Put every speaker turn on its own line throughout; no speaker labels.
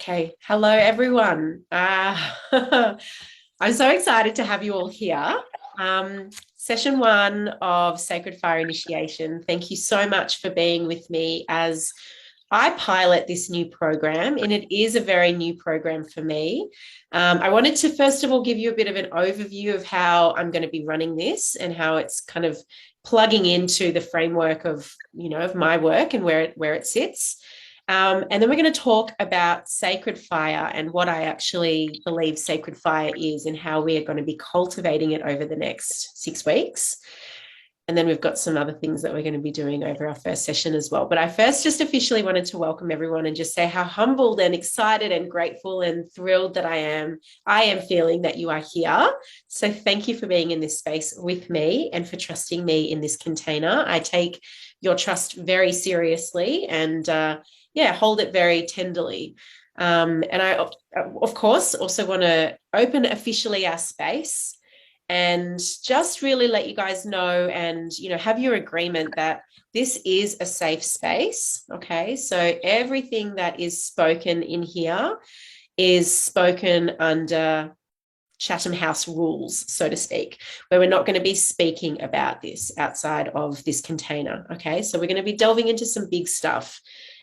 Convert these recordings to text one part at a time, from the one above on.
Okay, hello everyone. I'm so excited to have you all here. Session one of Sacred Fire Initiation. Thank you so much for being with me as I pilot this new program, and it is a very new program for me. I wanted to first of all give you a bit of an overview of how I'm going to be running this and how it's kind of plugging into the framework of of my work and where it sits. And then we're going to talk about sacred fire and what I actually believe sacred fire is and how we are going to be cultivating it over the next 6 weeks. And then we've got some other things that we're going to be doing over our first session as well. But I first just officially wanted to welcome everyone and just say how humbled and excited and grateful and thrilled that I am. I am feeling that you are here. So thank you for being in this space with me and for trusting me in this container. I take your trust very seriously and hold it very tenderly. And I, of course, also want to open officially our space and just really let you guys know and, have your agreement that this is a safe space. Okay. So everything that is spoken in here is spoken under Chatham House rules, so to speak, where we're not going to be speaking about this outside of this container. Okay. So we're going to be delving into some big stuff.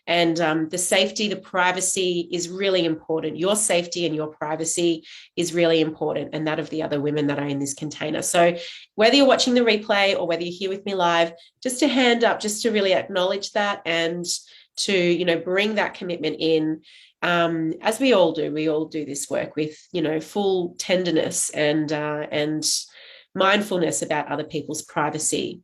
And the safety, the privacy is really important. Your safety and your privacy is really important, and that of the other women that are in this container. So whether you're watching the replay or whether you're here with me live, just a hand up, just to really acknowledge that and to, bring that commitment in. As we all do this work with, full tenderness and mindfulness about other people's privacy.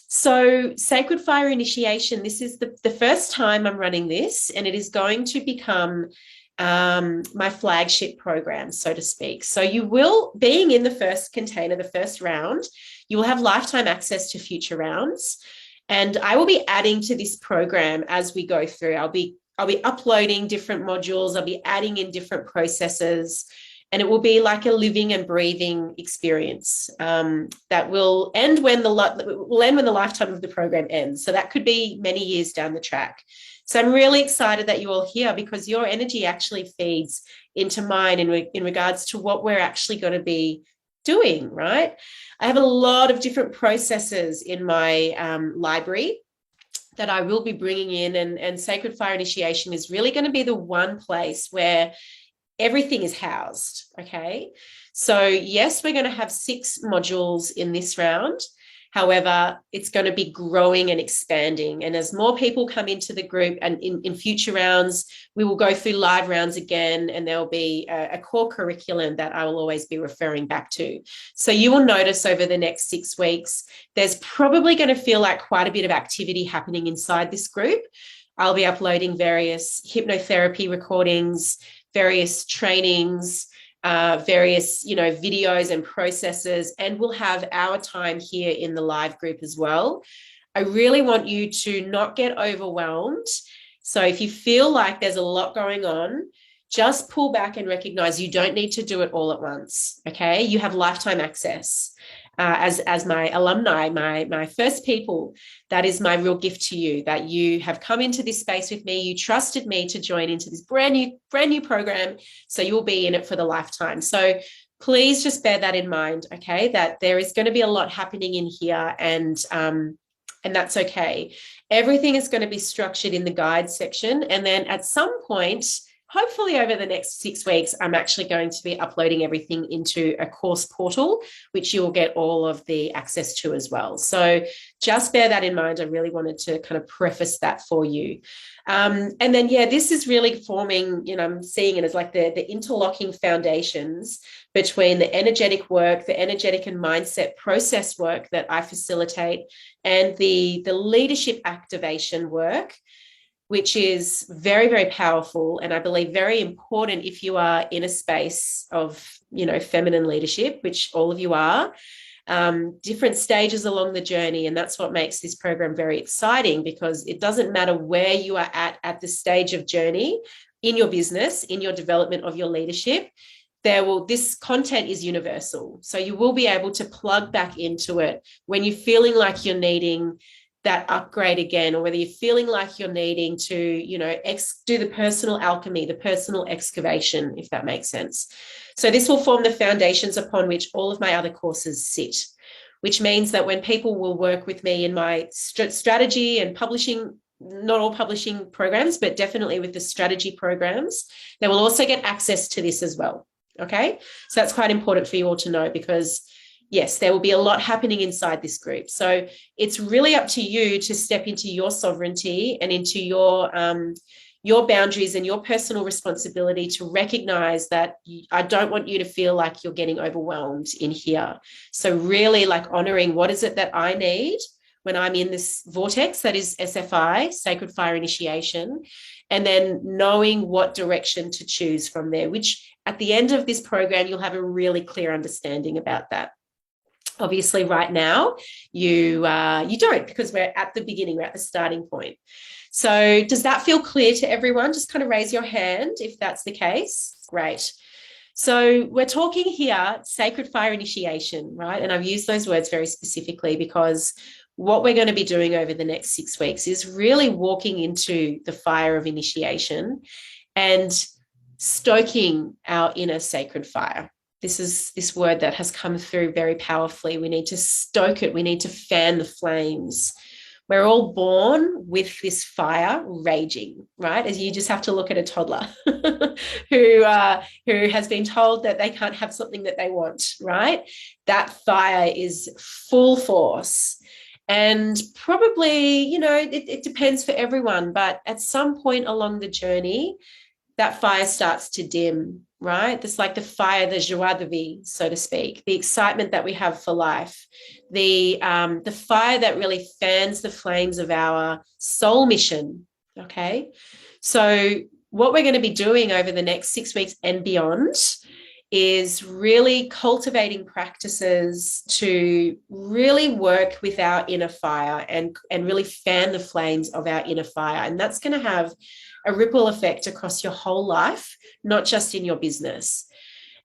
So Sacred Fire Initiation, this is the first time I'm running this, and it is going to become my flagship program, so to speak. So you will, being in the first container, the first round, you will have lifetime access to future rounds. And I will be adding to this program as we go through. I'll be uploading different modules. I'll be adding in different processes. And it will be like a living and breathing experience that will end when the lifetime of the program ends. So that could be many years down the track. So I'm really excited that you're all here because your energy actually feeds into mine in regards to what we're actually going to be doing, right? I have a lot of different processes in my library that I will be bringing in, and Sacred Fire Initiation is really going to be the one place where everything is housed. Okay. So yes, we're going to have 6 modules in this round. However, it's going to be growing and expanding. And as more people come into the group and in future rounds, we will go through live rounds again, and there'll be a core curriculum that I will always be referring back to. So you will notice over the next 6 weeks, there's probably going to feel like quite a bit of activity happening inside this group. I'll be uploading various hypnotherapy recordings, various trainings, various, videos and processes, and we'll have our time here in the live group as well. I really want you to not get overwhelmed. So if you feel like there's a lot going on, just pull back and recognize you don't need to do it all at once. Okay. You have lifetime access. As my alumni, my first people, that is my real gift to you, that you have come into this space with me. You trusted me to join into this brand new program. So you'll be in it for the lifetime. So please just bear that in mind. Okay. That there is going to be a lot happening in here, and that's okay. Everything is going to be structured in the guide section. And then at some point, hopefully over the next 6 weeks, I'm actually going to be uploading everything into a course portal, which you'll get all of the access to as well. So just bear that in mind. I really wanted to kind of preface that for you. And then, this is really forming, I'm seeing it as like the interlocking foundations between the energetic work, the energetic and mindset process work that I facilitate, and the leadership activation work, which is very, very powerful. And I believe very important if you are in a space of, feminine leadership, which all of you are, different stages along the journey. And that's what makes this program very exciting, because it doesn't matter where you are at the stage of journey in your business, in your development of your leadership. This content is universal. So you will be able to plug back into it when you're feeling like you're needing that upgrade again, or whether you're feeling like you're needing to, do the personal alchemy, the personal excavation, if that makes sense. So this will form the foundations upon which all of my other courses sit, which means that when people will work with me in my strategy and publishing, not all publishing programs, but definitely with the strategy programs, they will also get access to this as well. Okay. So that's quite important for you all to know, because yes, there will be a lot happening inside this group. So it's really up to you to step into your sovereignty and into your boundaries and your personal responsibility to recognize that I don't want you to feel like you're getting overwhelmed in here. So really like honoring, what is it that I need when I'm in this vortex that is SFI, Sacred Fire Initiation, and then knowing what direction to choose from there, which at the end of this program, you'll have a really clear understanding about that. Obviously, right now, you don't, because we're at the beginning, we're at the starting point. So does that feel clear to everyone? Just kind of raise your hand if that's the case. Great. So we're talking here Sacred Fire Initiation, right? And I've used those words very specifically because what we're going to be doing over the next 6 weeks is really walking into the fire of initiation and stoking our inner sacred fire. This is this word that has come through very powerfully. We need to stoke it. We need to fan the flames. We're all born with this fire raging, right? As you just have to look at a toddler who has been told that they can't have something that they want, right? That fire is full force. And probably, it depends for everyone, but at some point along the journey, that fire starts to dim, right? It's like the fire, the joie de vivre, so to speak, the excitement that we have for life, the fire that really fans the flames of our soul mission, okay? So what we're going to be doing over the next 6 weeks and beyond is really cultivating practices to really work with our inner fire and really fan the flames of our inner fire. And that's going to have a ripple effect across your whole life, not just in your business.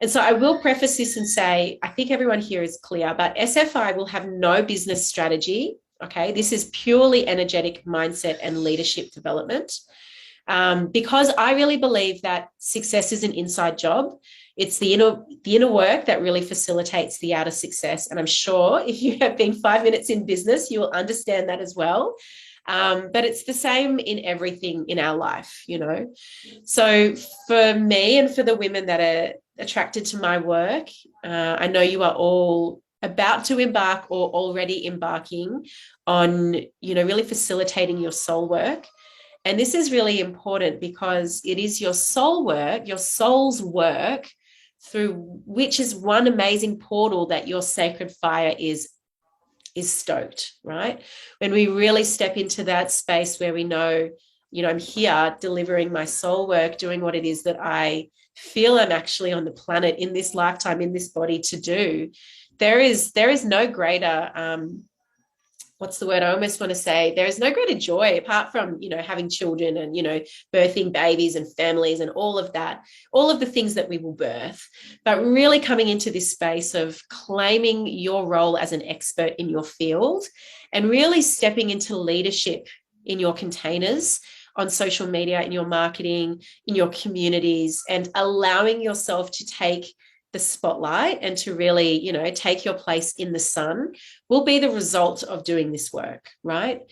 And so I will preface this and say, I think everyone here is clear, but SFI will have no business strategy. Okay. This is purely energetic mindset and leadership development. Because I really believe that success is an inside job. It's the inner work that really facilitates the outer success. And I'm sure if you have been 5 minutes in business, you will understand that as well. But it's the same in everything in our life, So for me and for the women that are attracted to my work, I know you are all about to embark or already embarking on, really facilitating your soul work. And this is really important because it is your soul work, your soul's work, through which is one amazing portal that your sacred fire is stoked, right? When we really step into that space where we know, I'm here delivering my soul work, doing what it is that I feel I'm actually on the planet in this lifetime, in this body to do, there is no greater what's the word? I almost want to say there is no greater joy apart from, having children and, birthing babies and families and all of that, all of the things that we will birth, but really coming into this space of claiming your role as an expert in your field and really stepping into leadership in your containers on social media, in your marketing, in your communities, and allowing yourself to take the spotlight and to really, take your place in the sun will be the result of doing this work, right?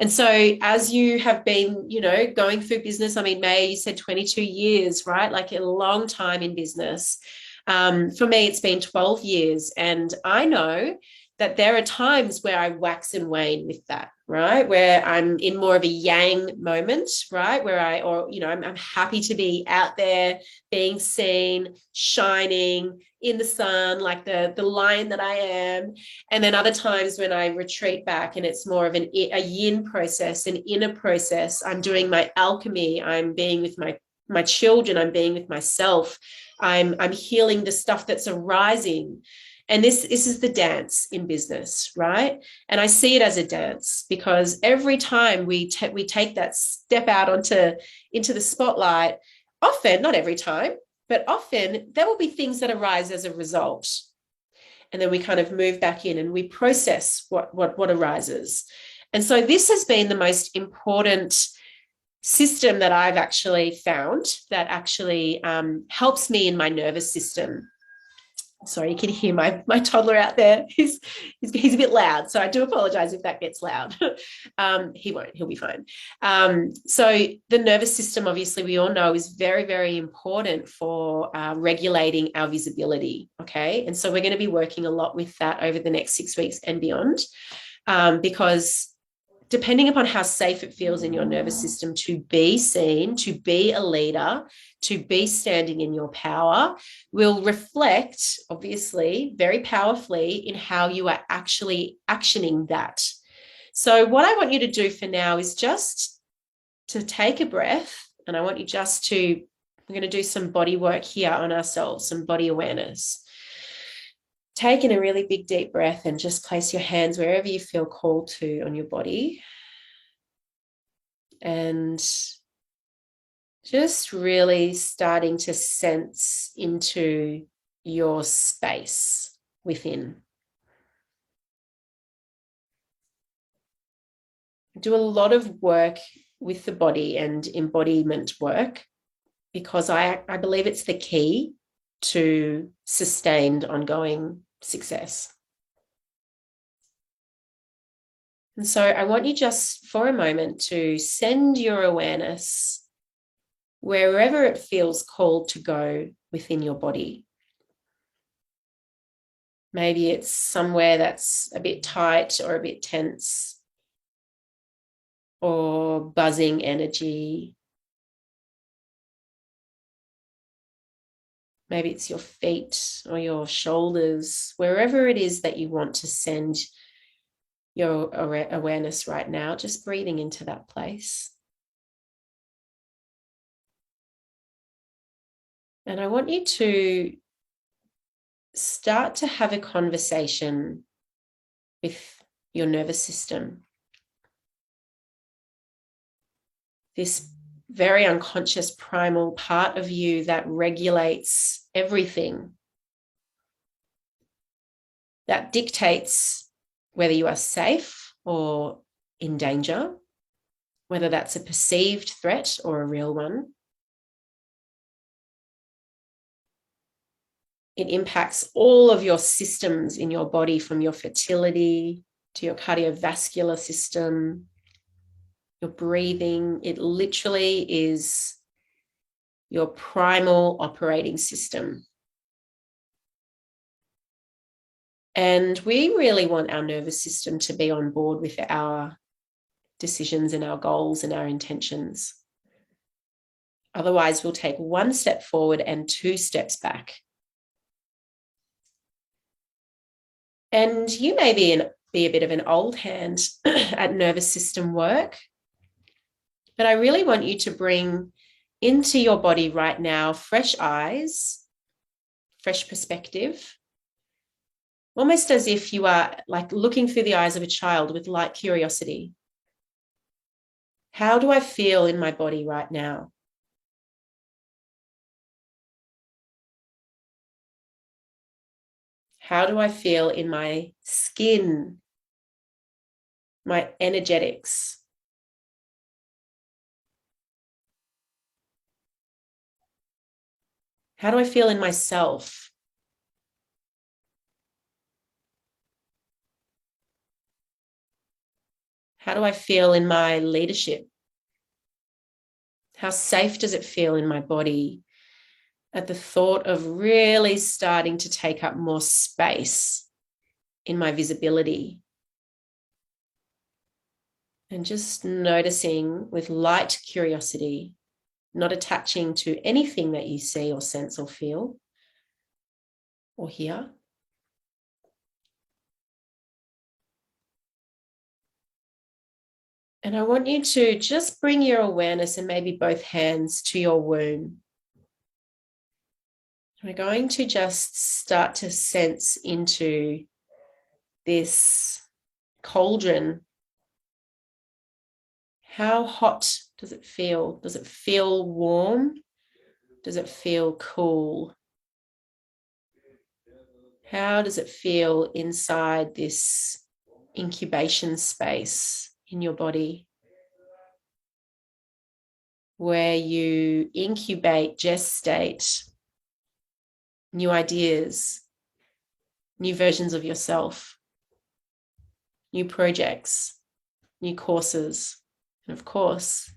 And so as you have been, going through business, May, you said 22 years, right? Like a long time in business. For me, it's been 12 years. And I know that there are times where I wax and wane with that, right? Where I'm in more of a yang moment, right? Where I'm happy to be out there, being seen, shining in the sun, like the lion that I am. And then other times when I retreat back and it's more of a yin process, an inner process. I'm doing my alchemy. I'm being with my children. I'm being with myself. I'm healing the stuff that's arising. And this is the dance in business, right? And I see it as a dance because every time we take that step out into the spotlight, often, not every time, but often there will be things that arise as a result. And then we kind of move back in and we process what arises. And so this has been the most important system that I've actually found that actually helps me in my nervous system. Sorry, you can hear my toddler out there. He's a bit loud, so I do apologize if that gets loud. He won't, he'll be fine. So the nervous system, obviously, we all know is very, very important for regulating our visibility, okay? And so we're going to be working a lot with that over the next 6 weeks and beyond, because depending upon how safe it feels in your nervous system to be seen, to be a leader, to be standing in your power, will reflect, obviously, very powerfully in how you are actually actioning that. So what I want you to do for now is just to take a breath, and I want you just to, we're going to do some body work here on ourselves, some body awareness. Taking a really big deep breath and just place your hands wherever you feel called to on your body. And just really starting to sense into your space within. Do a lot of work with the body and embodiment work, because I believe it's the key to sustained ongoing success. And so I want you just for a moment to send your awareness wherever it feels called to go within your body. Maybe it's somewhere that's a bit tight or a bit tense, or buzzing energy. Maybe it's your feet or your shoulders, wherever it is that you want to send your awareness right now, just breathing into that place. And I want you to start to have a conversation with your nervous system. This very unconscious primal part of you that regulates everything, that dictates whether you are safe or in danger, whether that's a perceived threat or a real one. It impacts all of your systems in your body, from your fertility to your cardiovascular system, your breathing. It literally is your primal operating system. And we really want our nervous system to be on board with our decisions and our goals and our intentions. Otherwise, we'll take one step forward and 2 steps back. And you may be a bit of an old hand at nervous system work, but I really want you to bring into your body right now fresh eyes, fresh perspective, almost as if you are like looking through the eyes of a child with light curiosity. How do I feel in my body right now? How do I feel in my skin, my energetics? How do I feel in myself? How do I feel in my leadership? How safe does it feel in my body at the thought of really starting to take up more space in my visibility? And just noticing with light curiosity, not attaching to anything that you see or sense or feel or hear. And I want you to just bring your awareness and maybe both hands to your womb. We're going to just start to sense into this cauldron. How hot does it feel? Does it feel warm? Does it feel cool? How does it feel inside this incubation space in your body, where you incubate, gestate new ideas, new versions of yourself, new projects, new courses, and of course,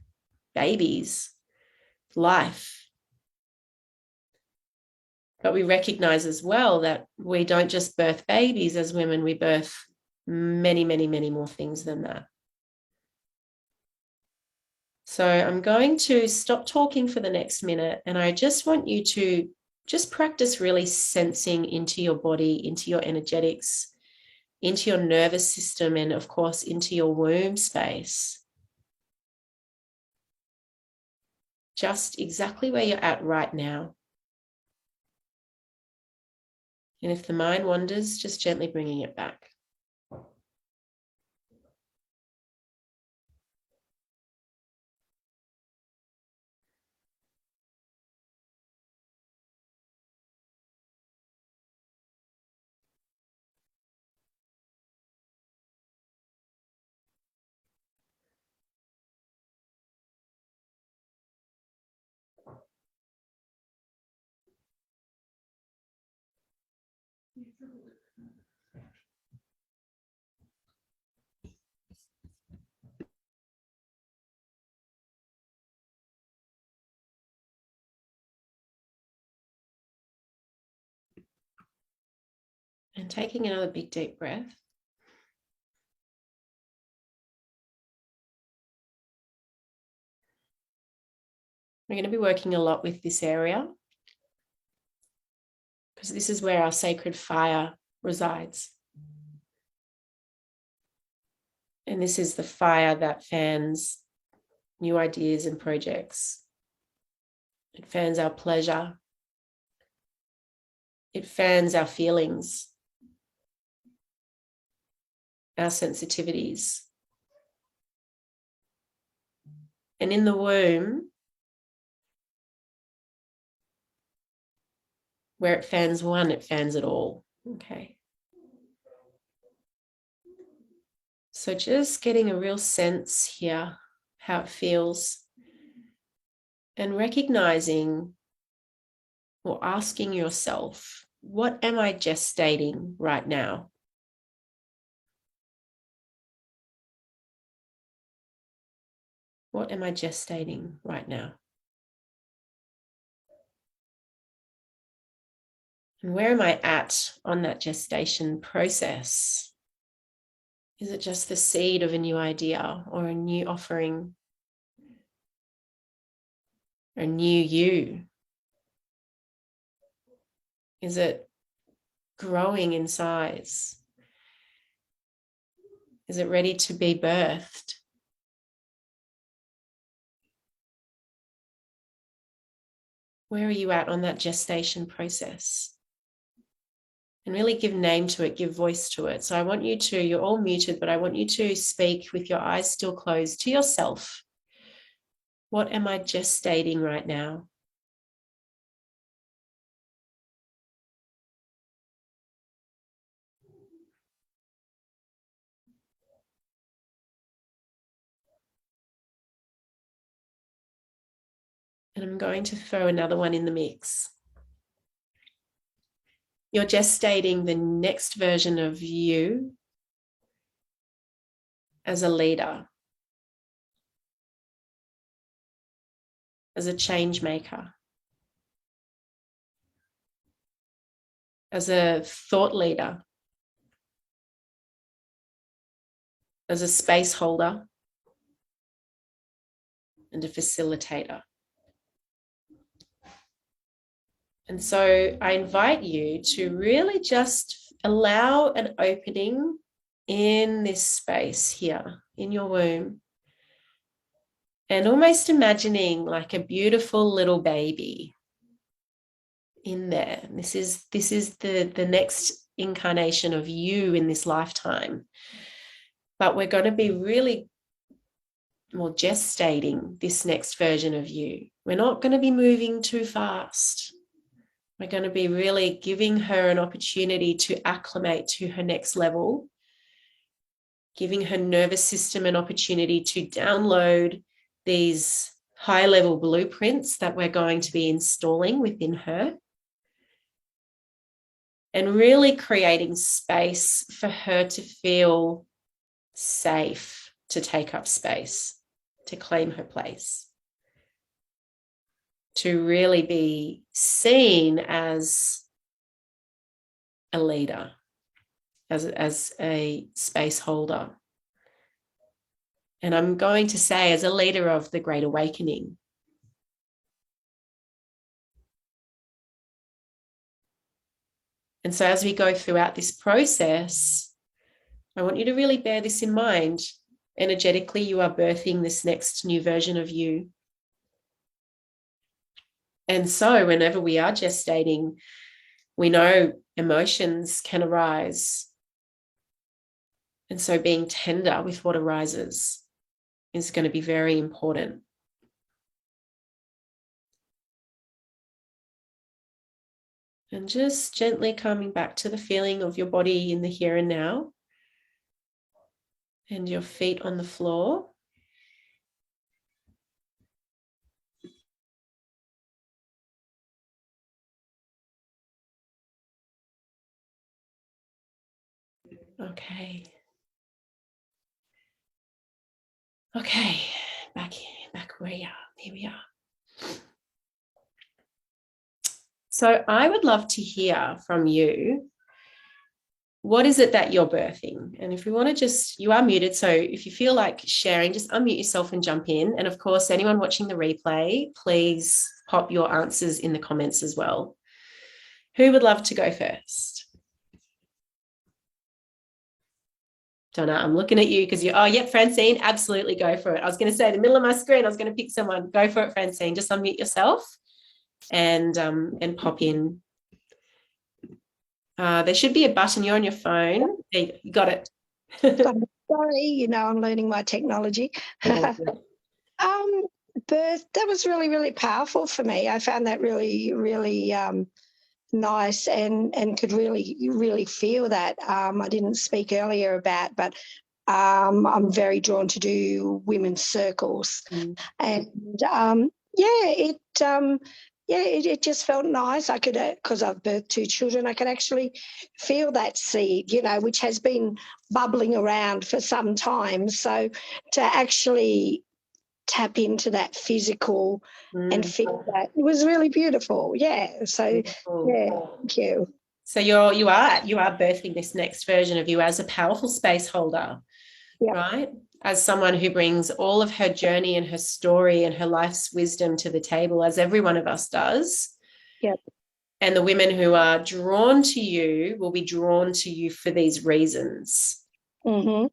babies, life. But we recognize as well that we don't just birth babies as women, we birth many, many, many more things than that. So I'm going to stop talking for the next minute, and I just want you to just practice really sensing into your body, into your energetics, into your nervous system, and of course, into your womb space. Just exactly where you're at right now. And if the mind wanders, just gently bringing it back. And taking another big deep breath. We're going to be working a lot with this area because this is where our sacred fire resides. And this is the fire that fans new ideas and projects. It fans our pleasure. It fans our feelings, our sensitivities. And in the womb, where it fans one, it fans it all. Okay. So just getting a real sense here, how it feels, and recognizing or asking yourself, what am I gestating right now? What am I gestating right now? And where am I at on that gestation process? Is it just the seed of a new idea or a new offering? A new you? Is it growing in size? Is it ready to be birthed? Where are you at on that gestation process? And really give name to it, give voice to it. So I want you to, you're all muted, but I want you to speak with your eyes still closed to yourself. What am I gestating right now? And I'm going to throw another one in the mix. You're gestating the next version of you as a leader, as a change maker, as a thought leader, as a space holder, and a facilitator. And so I invite you to really just allow an opening in this space here in your womb, and almost imagining like a beautiful little baby in there. This is the next incarnation of you in this lifetime. But we're going to be really gestating this next version of you. We're not going to be moving too fast. We're going to be really giving her an opportunity to acclimate to her next level giving her nervous system an opportunity to download these high-level blueprints that we're going to be installing within her, and really creating space for her to feel safe to take up space, to claim her place, to really be seen as a leader, as a space holder. And I'm going to say, as a leader of the Great Awakening. And so as we go throughout this process, I want you to really bear this in mind. Energetically, you are birthing this next new version of you. And so whenever we are gestating, we know emotions can arise. And so being tender with what arises is going to be very important. And just gently coming back to the feeling of your body in the here and now, and your feet on the floor. Okay. Okay, back where you are. Here we are. So I would love to hear from you. What is it that you're birthing? And if we want to just, you are muted. So if you feel like sharing, just unmute yourself and jump in. And of course, anyone watching the replay, please pop your answers in the comments as well. Who would love to go first? Donna, I'm looking at you because you, oh, yep, Francine, absolutely go for it. I was going to say, in the middle of my screen, I was going to pick someone. Go for it, Francine. Just unmute yourself and pop in. There should be a button. You're on your phone. There you got it.
Sorry, I'm learning my technology. Birth, that was really, really powerful for me. I found that really, really nice and could really, really feel that. I didn't speak earlier about, but I'm very drawn to do women's circles. And it just felt nice. I could, because I've birthed 2 children, I could actually feel that seed, which has been bubbling around for some time. So to actually tap into that physical and feel that, it was really beautiful. Yeah. So yeah, thank you.
So you are birthing this next version of you as a powerful space holder, right? As someone who brings all of her journey and her story and her life's wisdom to the table, as every one of us does.
Yep.
And the women who are drawn to you will be drawn to you for these reasons.
Mm-hmm.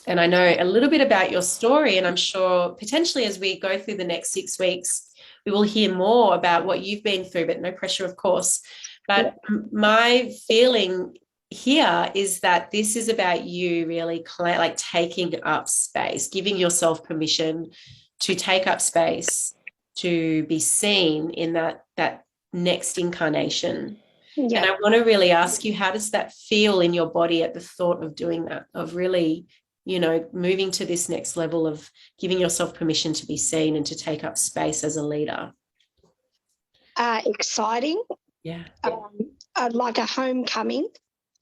And I know a little bit about your story, and I'm sure potentially as we go through the next 6 weeks, we will hear more about what you've been through, but no pressure, of course. But my feeling here is that this is about you really like taking up space, giving yourself permission to take up space, to be seen in that next incarnation. Yeah. And I want to really ask you, how does that feel in your body at the thought of doing that, of really, moving to this next level of giving yourself permission to be seen and to take up space as a leader?
Exciting.
Yeah.
Like a homecoming.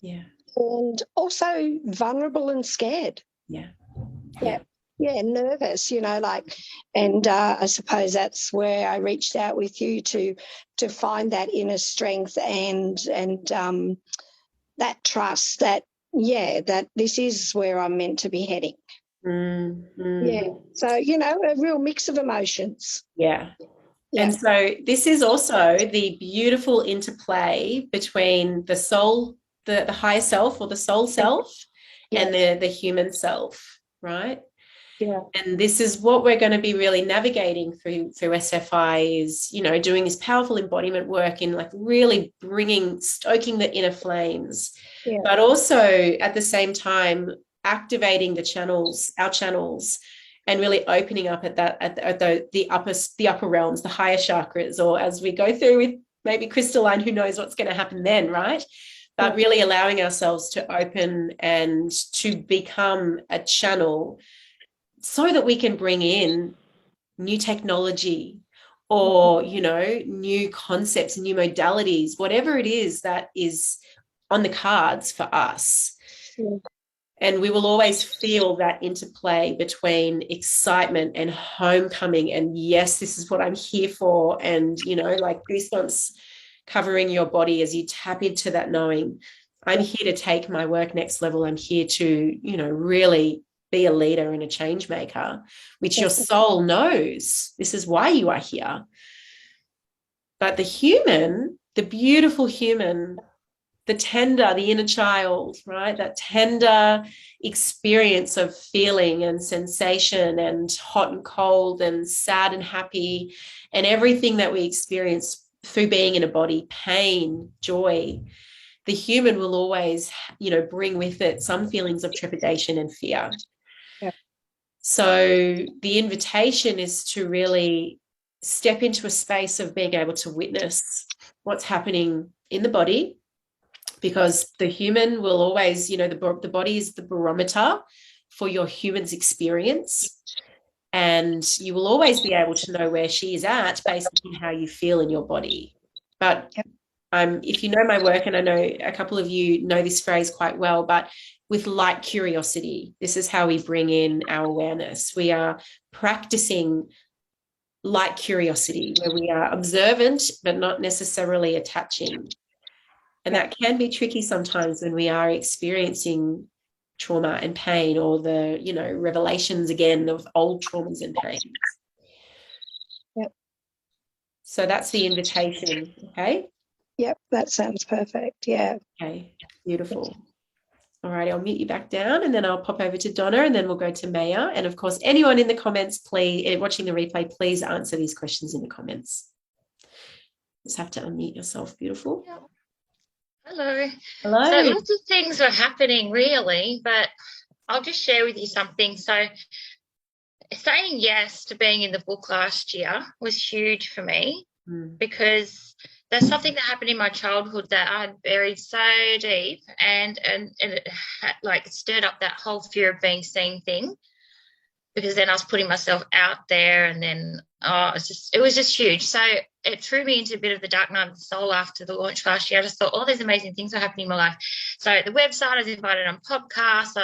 Yeah.
And also vulnerable and scared.
Yeah.
Yeah, nervous, and I suppose that's where I reached out with you to find that inner strength and that trust that this is where I'm meant to be heading.
Mm-hmm.
Yeah, so a real mix of emotions.
Yeah. And so this is also the beautiful interplay between the soul, the higher self or the soul self, and the human self, right?
Yeah.
And this is what we're going to be really navigating through SFI is, doing this powerful embodiment work in like really stoking the inner flames, but also at the same time activating our channels, and really opening up at the upper realms, the higher chakras, or as we go through with maybe crystalline, who knows what's going to happen then, right? but really allowing ourselves to open and to become a channel so that we can bring in new technology or, new concepts, new modalities, whatever it is that is on the cards for us.
Yeah.
And we will always feel that interplay between excitement and homecoming. And yes, this is what I'm here for. And, like goosebumps covering your body as you tap into that knowing, I'm here to take my work next level. I'm here to, really be a leader and a change maker, which your soul knows. This is why you are here. But the human, the beautiful human, the tender, the inner child, right? That tender experience of feeling and sensation and hot and cold and sad and happy and everything that we experience through being in a body, pain, joy. The human will always, bring with it some feelings of trepidation and fear.
Yeah.
So the invitation is to really step into a space of being able to witness what's happening in the body, because the human will always, the body is the barometer for your human's experience. And you will always be able to know where she is at based on how you feel in your body. But if you know my work, and I know a couple of you know this phrase quite well, but with light curiosity, this is how we bring in our awareness. We are practicing light curiosity, where we are observant, but not necessarily attaching. And that can be tricky sometimes when we are experiencing trauma and pain, or the, revelations again of old traumas and pains.
Yep.
So that's the invitation. Okay.
Yep. That sounds perfect. Yeah.
Okay. Beautiful. All right. I'll mute you back down, and then I'll pop over to Donna, and then we'll go to Maya. And of course, anyone in the comments, please, watching the replay, please answer these questions in the comments. Just have to unmute yourself. Beautiful.
Yep. Hello.
Hello.
So lots of things were happening really, but I'll just share with you something. So saying yes to being in the book last year was huge for me, because there's something that happened in my childhood that I had buried so deep, and it had stirred up that whole fear of being seen thing, because then I was putting myself out there, and then it was just huge. So it threw me into a bit of the dark night of the soul after the launch last year. I just thought all these amazing things were happening in my life. So the website, I was invited on podcasts,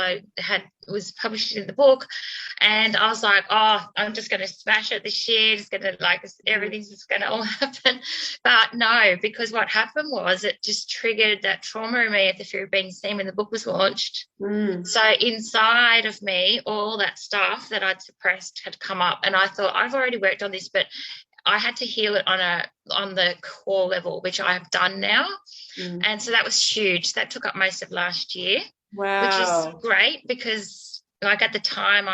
was published in the book, and I was like, I'm just going to smash it this year, just going to everything's just going to all happen. But no, because what happened was it just triggered that trauma in me at the fear of being seen when the book was launched. So inside of me, all that stuff that I'd suppressed had come up, and I thought, I've already worked on this, but I had to heal it on the core level, which I have done now. And so that was huge. That took up most of last year.
Wow.
Which is great, because at the time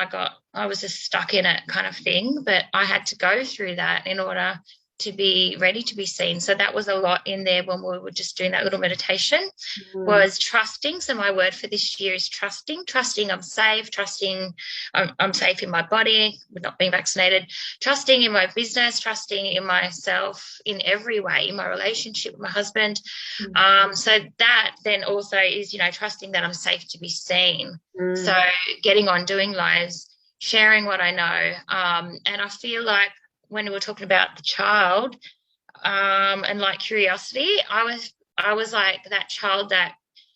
I was just stuck in it kind of thing, but I had to go through that in order to be ready to be seen. So that was a lot in there when we were just doing that little meditation, was trusting. So my word for this year is trusting I'm safe, trusting I'm safe in my body with not being vaccinated, trusting in my business, trusting in myself in every way, in my relationship with my husband. So that then also is, trusting that I'm safe to be seen. So getting on, doing lives, sharing what I know. And I feel like when we were talking about the child and curiosity, I was like that child that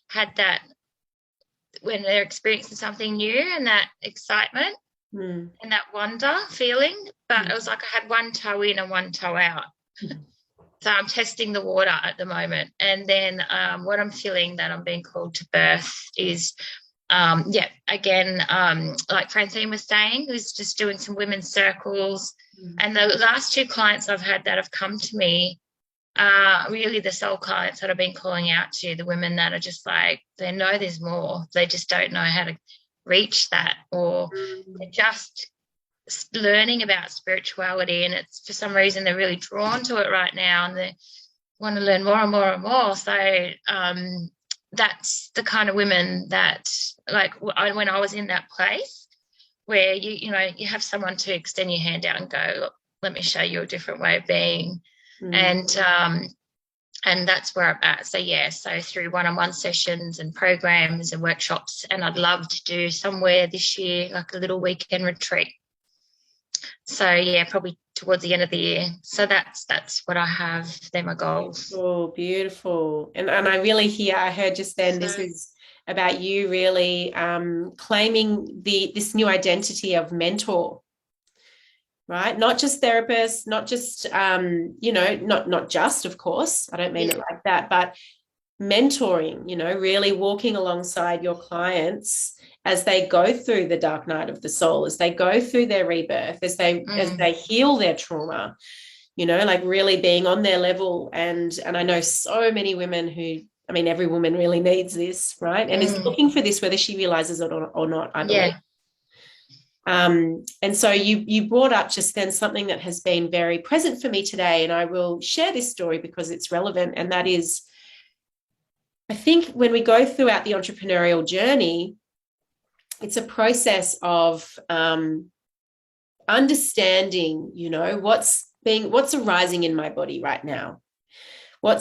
had that when they're experiencing something new, and that excitement and that wonder feeling, but it was like I had one toe in and one toe out. So I'm testing the water at the moment. And then what I'm feeling that I'm being called to birth is again, like Francine was saying, who's just doing some women's circles. And the last two clients I've had that have come to me are really the soul clients that I've been calling out to, the women that are just they know there's more. They just don't know how to reach that, or they're just learning about spirituality, and it's for some reason they're really drawn to it right now, and they want to learn more and more and more. So that's the kind of women that when I was in that place where you have someone to extend your hand out and go, look, let me show you a different way of being. And And that's where I'm at. So yeah, so through one-on-one sessions and programs and workshops, and I'd love to do somewhere this year, like a little weekend retreat. So yeah, probably towards the end of the year. So that's what I have. They're my goals.
Oh, beautiful. And I really I heard just then, this
So-
is about you really claiming this new identity of mentor, right? Not just therapist, not just not just, of course, I don't mean it like that, but mentoring, really walking alongside your clients as they go through the dark night of the soul, as they go through their rebirth, as they heal their trauma, like really being on their level. And I know so many women who, I mean, every woman really needs this, right? And is looking for this, whether she realizes it or not, I believe. And so you brought up just then something that has been very present for me today, and I will share this story because it's relevant. And that is, I think when we go throughout the entrepreneurial journey, it's a process of understanding, what's arising in my body right now, what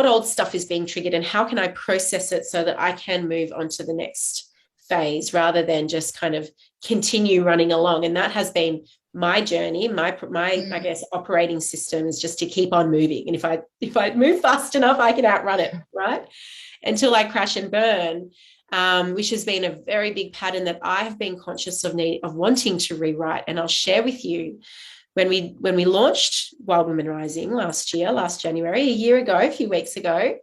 old stuff is being triggered, and how can I process it so that I can move on to the next phase rather than just kind of continue running along. And that has been my journey. My I guess operating system is just to keep on moving, and if I move fast enough, I can outrun it, right, until I crash and burn. Which has been a very big pattern that I have been conscious of wanting to rewrite. And I'll share with you, when we launched Wild Women Rising last January, a few weeks ago,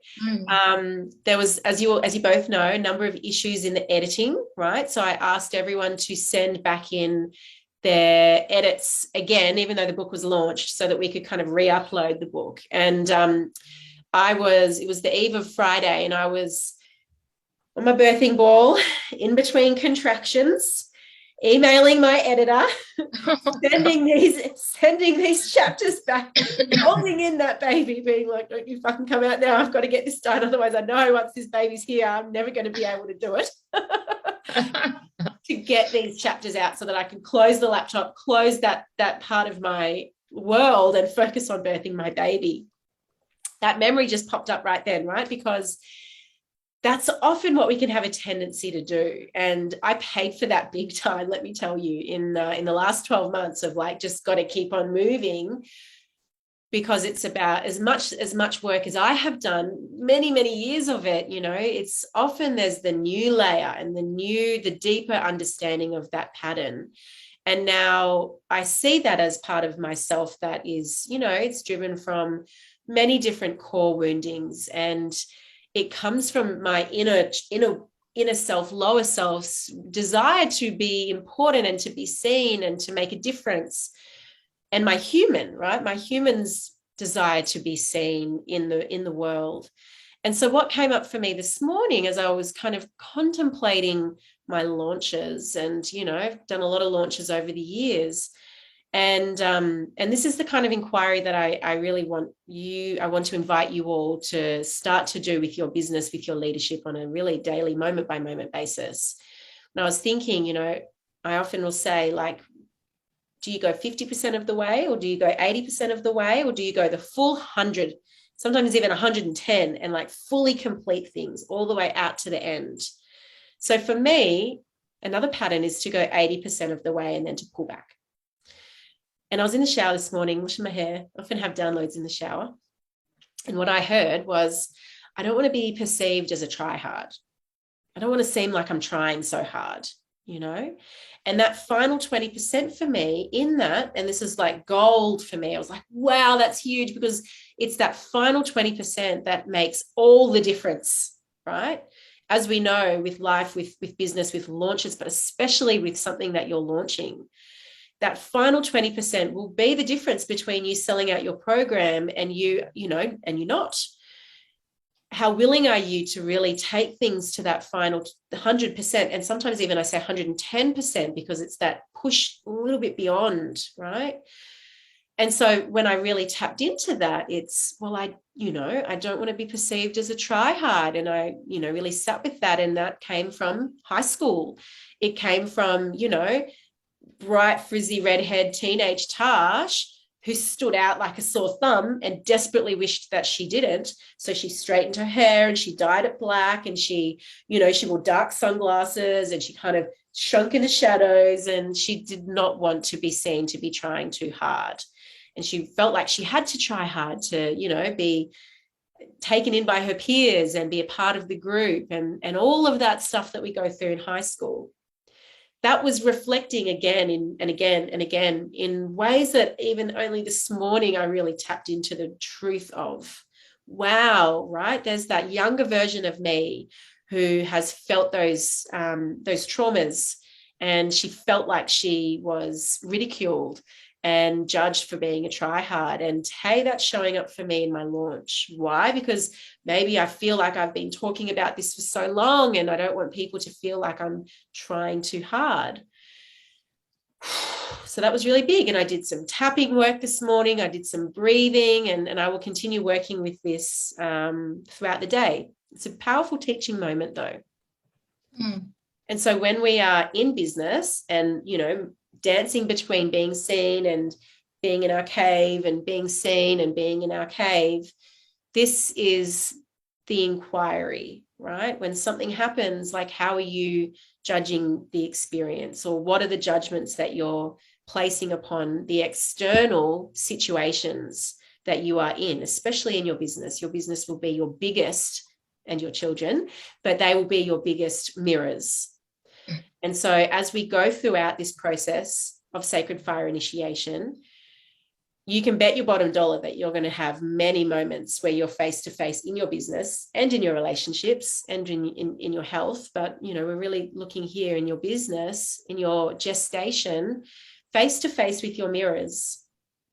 there was, as you both know, a number of issues in the editing, right? So I asked everyone to send back in their edits again, even though the book was launched, so that we could kind of re-upload the book. And it was the eve of Friday, and I was on my birthing ball in between contractions, emailing my editor, sending these chapters back, holding in that baby, being like, don't you fucking come out now, I've got to get this done, otherwise I know once this baby's here I'm never going to be able to do it. To get these chapters out so that I can close the laptop, close that part of my world, and focus on birthing my baby. That memory just popped up right then, right? Because that's often what we can have a tendency to do. And I paid for that big time, let me tell you, in the last 12 months of like, just got to keep on moving, because it's about as much work as I have done, many, many years of it, it's often there's the new layer and the deeper understanding of that pattern. And now I see that as part of myself that is, it's driven from many different core woundings, and it comes from my inner self, lower self's desire to be important and to be seen and to make a difference. And my human's desire to be seen in the world. And so what came up for me this morning as I was kind of contemplating my launches, and, I've done a lot of launches over the years. And this is the kind of inquiry that I really want to invite you all to start to do with your business, with your leadership, on a really daily, moment by moment basis. And I was thinking, I often will say, like, do you go 50% of the way, or do you go 80% of the way, or do you go the full 100, sometimes even 110, and like fully complete things all the way out to the end? So for me, another pattern is to go 80% of the way and then to pull back. And I was in the shower this morning, washing my hair. I often have downloads in the shower. And what I heard was, I don't want to be perceived as a try-hard. I don't want to seem like I'm trying so hard, And that final 20% for me in that, and this is like gold for me, I was like, wow, that's huge, because it's that final 20% that makes all the difference, right? As we know, with life, with business, with launches, but especially with something that you're launching, that final 20% will be the difference between you selling out your program and and you're not. How willing are you to really take things to that final 100%? And sometimes even I say 110%, because it's that push a little bit beyond, right? And so when I really tapped into that, it's, well, I don't want to be perceived as a try-hard. And I, really sat with that. And that came from high school. It came from, bright, frizzy, redhead teenage Tash, who stood out like a sore thumb and desperately wished that she didn't. So she straightened her hair and she dyed it black, and she, you know, she wore dark sunglasses, and she kind of shrunk in the shadows, and she did not want to be seen to be trying too hard. And she felt like she had to try hard to, you know, be taken in by her peers and be a part of the group, and all of that stuff that we go through in high school. That was reflecting again and again and again in ways that even only this morning I really tapped into the truth of. Wow, right? There's that younger version of me who has felt those traumas, and she felt like she was ridiculed and judged for being a tryhard. And hey, that's showing up for me in my launch. Why? Because maybe I feel like I've been talking about this for so long, and I don't want people to feel like I'm trying too hard. So that was really big. And I did some tapping work this morning. I did some breathing, and I will continue working with this throughout the day. It's a powerful teaching moment though. And so when we are in business and, you know, dancing between being seen and being in our cave, and being seen and being in our cave, this is the inquiry, right? When something happens, like, how are you judging the experience, or what are the judgments that you're placing upon the external situations that you are in, especially in your business? Your business will be your biggest, and your children, but they will be your biggest mirrors. And so as we go throughout this process of Sacred Fire initiation, you can bet your bottom dollar that you're going to have many moments where you're face to face in your business and in your relationships and in your health. But, you know, we're really looking here in your business, in your gestation, face to face with your mirrors,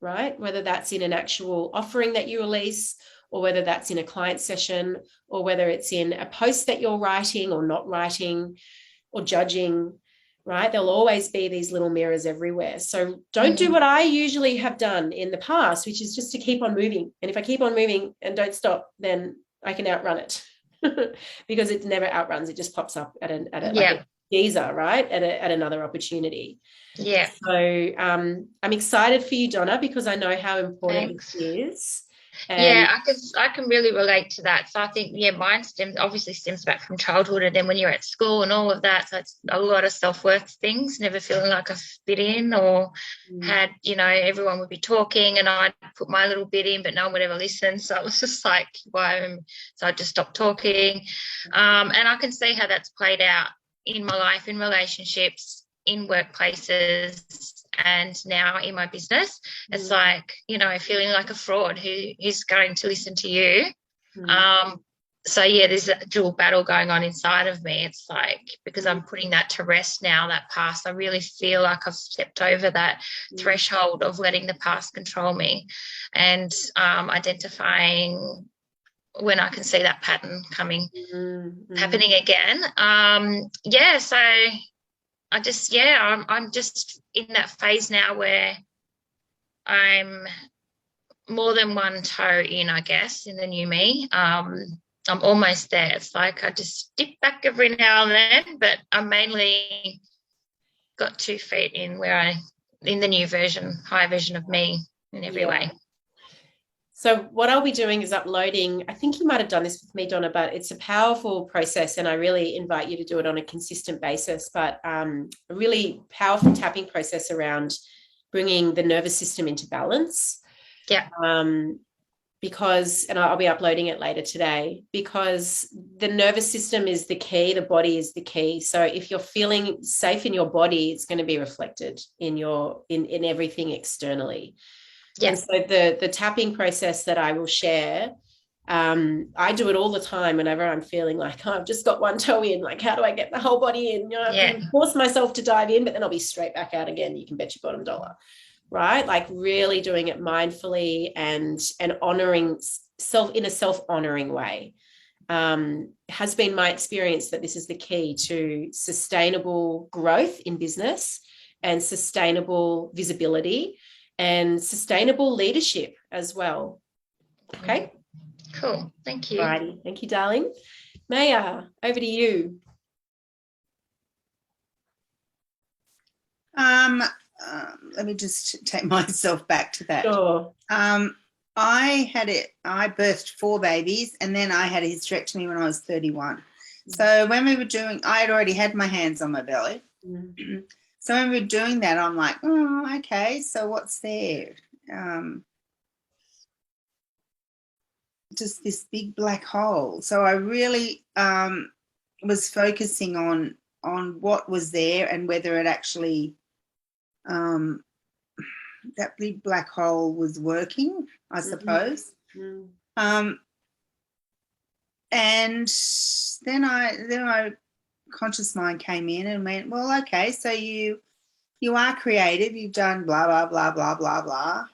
right? Whether that's in an actual offering that you release, or whether that's in a client session, or whether it's in a post that you're writing or not writing, or judging, right? There'll always be these little mirrors everywhere. So don't do what I usually have done in the past, which is just to keep on moving. And if I keep on moving and don't stop, then I can outrun it because it never outruns. It just pops up at like a geyser, right? At another opportunity.
Yeah.
So I'm excited for you, Donna, because I know how important it is.
And I can really relate to that. So I think, mine stems back from childhood, and then when you're at school and all of that, so it's a lot of self-worth things, never feeling like I fit in, or had, you know, everyone would be talking and I'd put my little bit in, but no one would ever listen. So it was just like, so I just stopped talking. And I can see how that's played out in my life, in relationships, in workplaces, and now in my business. It's like, you know, feeling like a fraud who's going to listen to you. So there's a dual battle going on inside of me. It's like, because I'm putting that to rest now, that past, I really feel like I've stepped over that threshold of letting the past control me, and identifying when I can see that pattern happening again. So I just, I'm just in that phase now where I'm more than one toe in, I guess, in the new me. I'm almost there. It's like I just dip back every now and then, but I'm mainly got 2 feet in in the new version, higher version of me in every way.
So what I'll be doing is uploading, I think you might have done this with me, Donna, but it's a powerful process, and I really invite you to do it on a consistent basis, but a really powerful tapping process around bringing the nervous system into balance.
Yeah.
Because, and I'll be uploading it later today, because the nervous system is the key, the body is the key. So if you're feeling safe in your body, it's going to be reflected in in everything externally. Yeah. And so the tapping process that I will share, I do it all the time whenever I'm feeling like, I've just got one toe in, like, how do I get the whole body in? You know, I can force myself to dive in, but then I'll be straight back out again. You can bet your bottom dollar, right? Like really doing it mindfully and honoring in a self-honoring way. Has been my experience that this is the key to sustainable growth in business and sustainable visibility and sustainable leadership as well. Okay.
Cool. Thank you.
Alrighty. Thank you, darling. Maya, over to you.
let me just take myself back to that.
Sure.
I birthed 4 babies, and then I had a hysterectomy when I was 31. So when we were doing, I had already had my hands on my belly.
Mm.
So when we were doing that, I'm like, oh, okay, so what's there? Just this big black hole. So I really was focusing on what was there and whether it actually that big black hole was working, I suppose.
Mm.
And then I conscious mind came in and went, well, okay, so you are creative, you've done blah blah blah blah blah blah.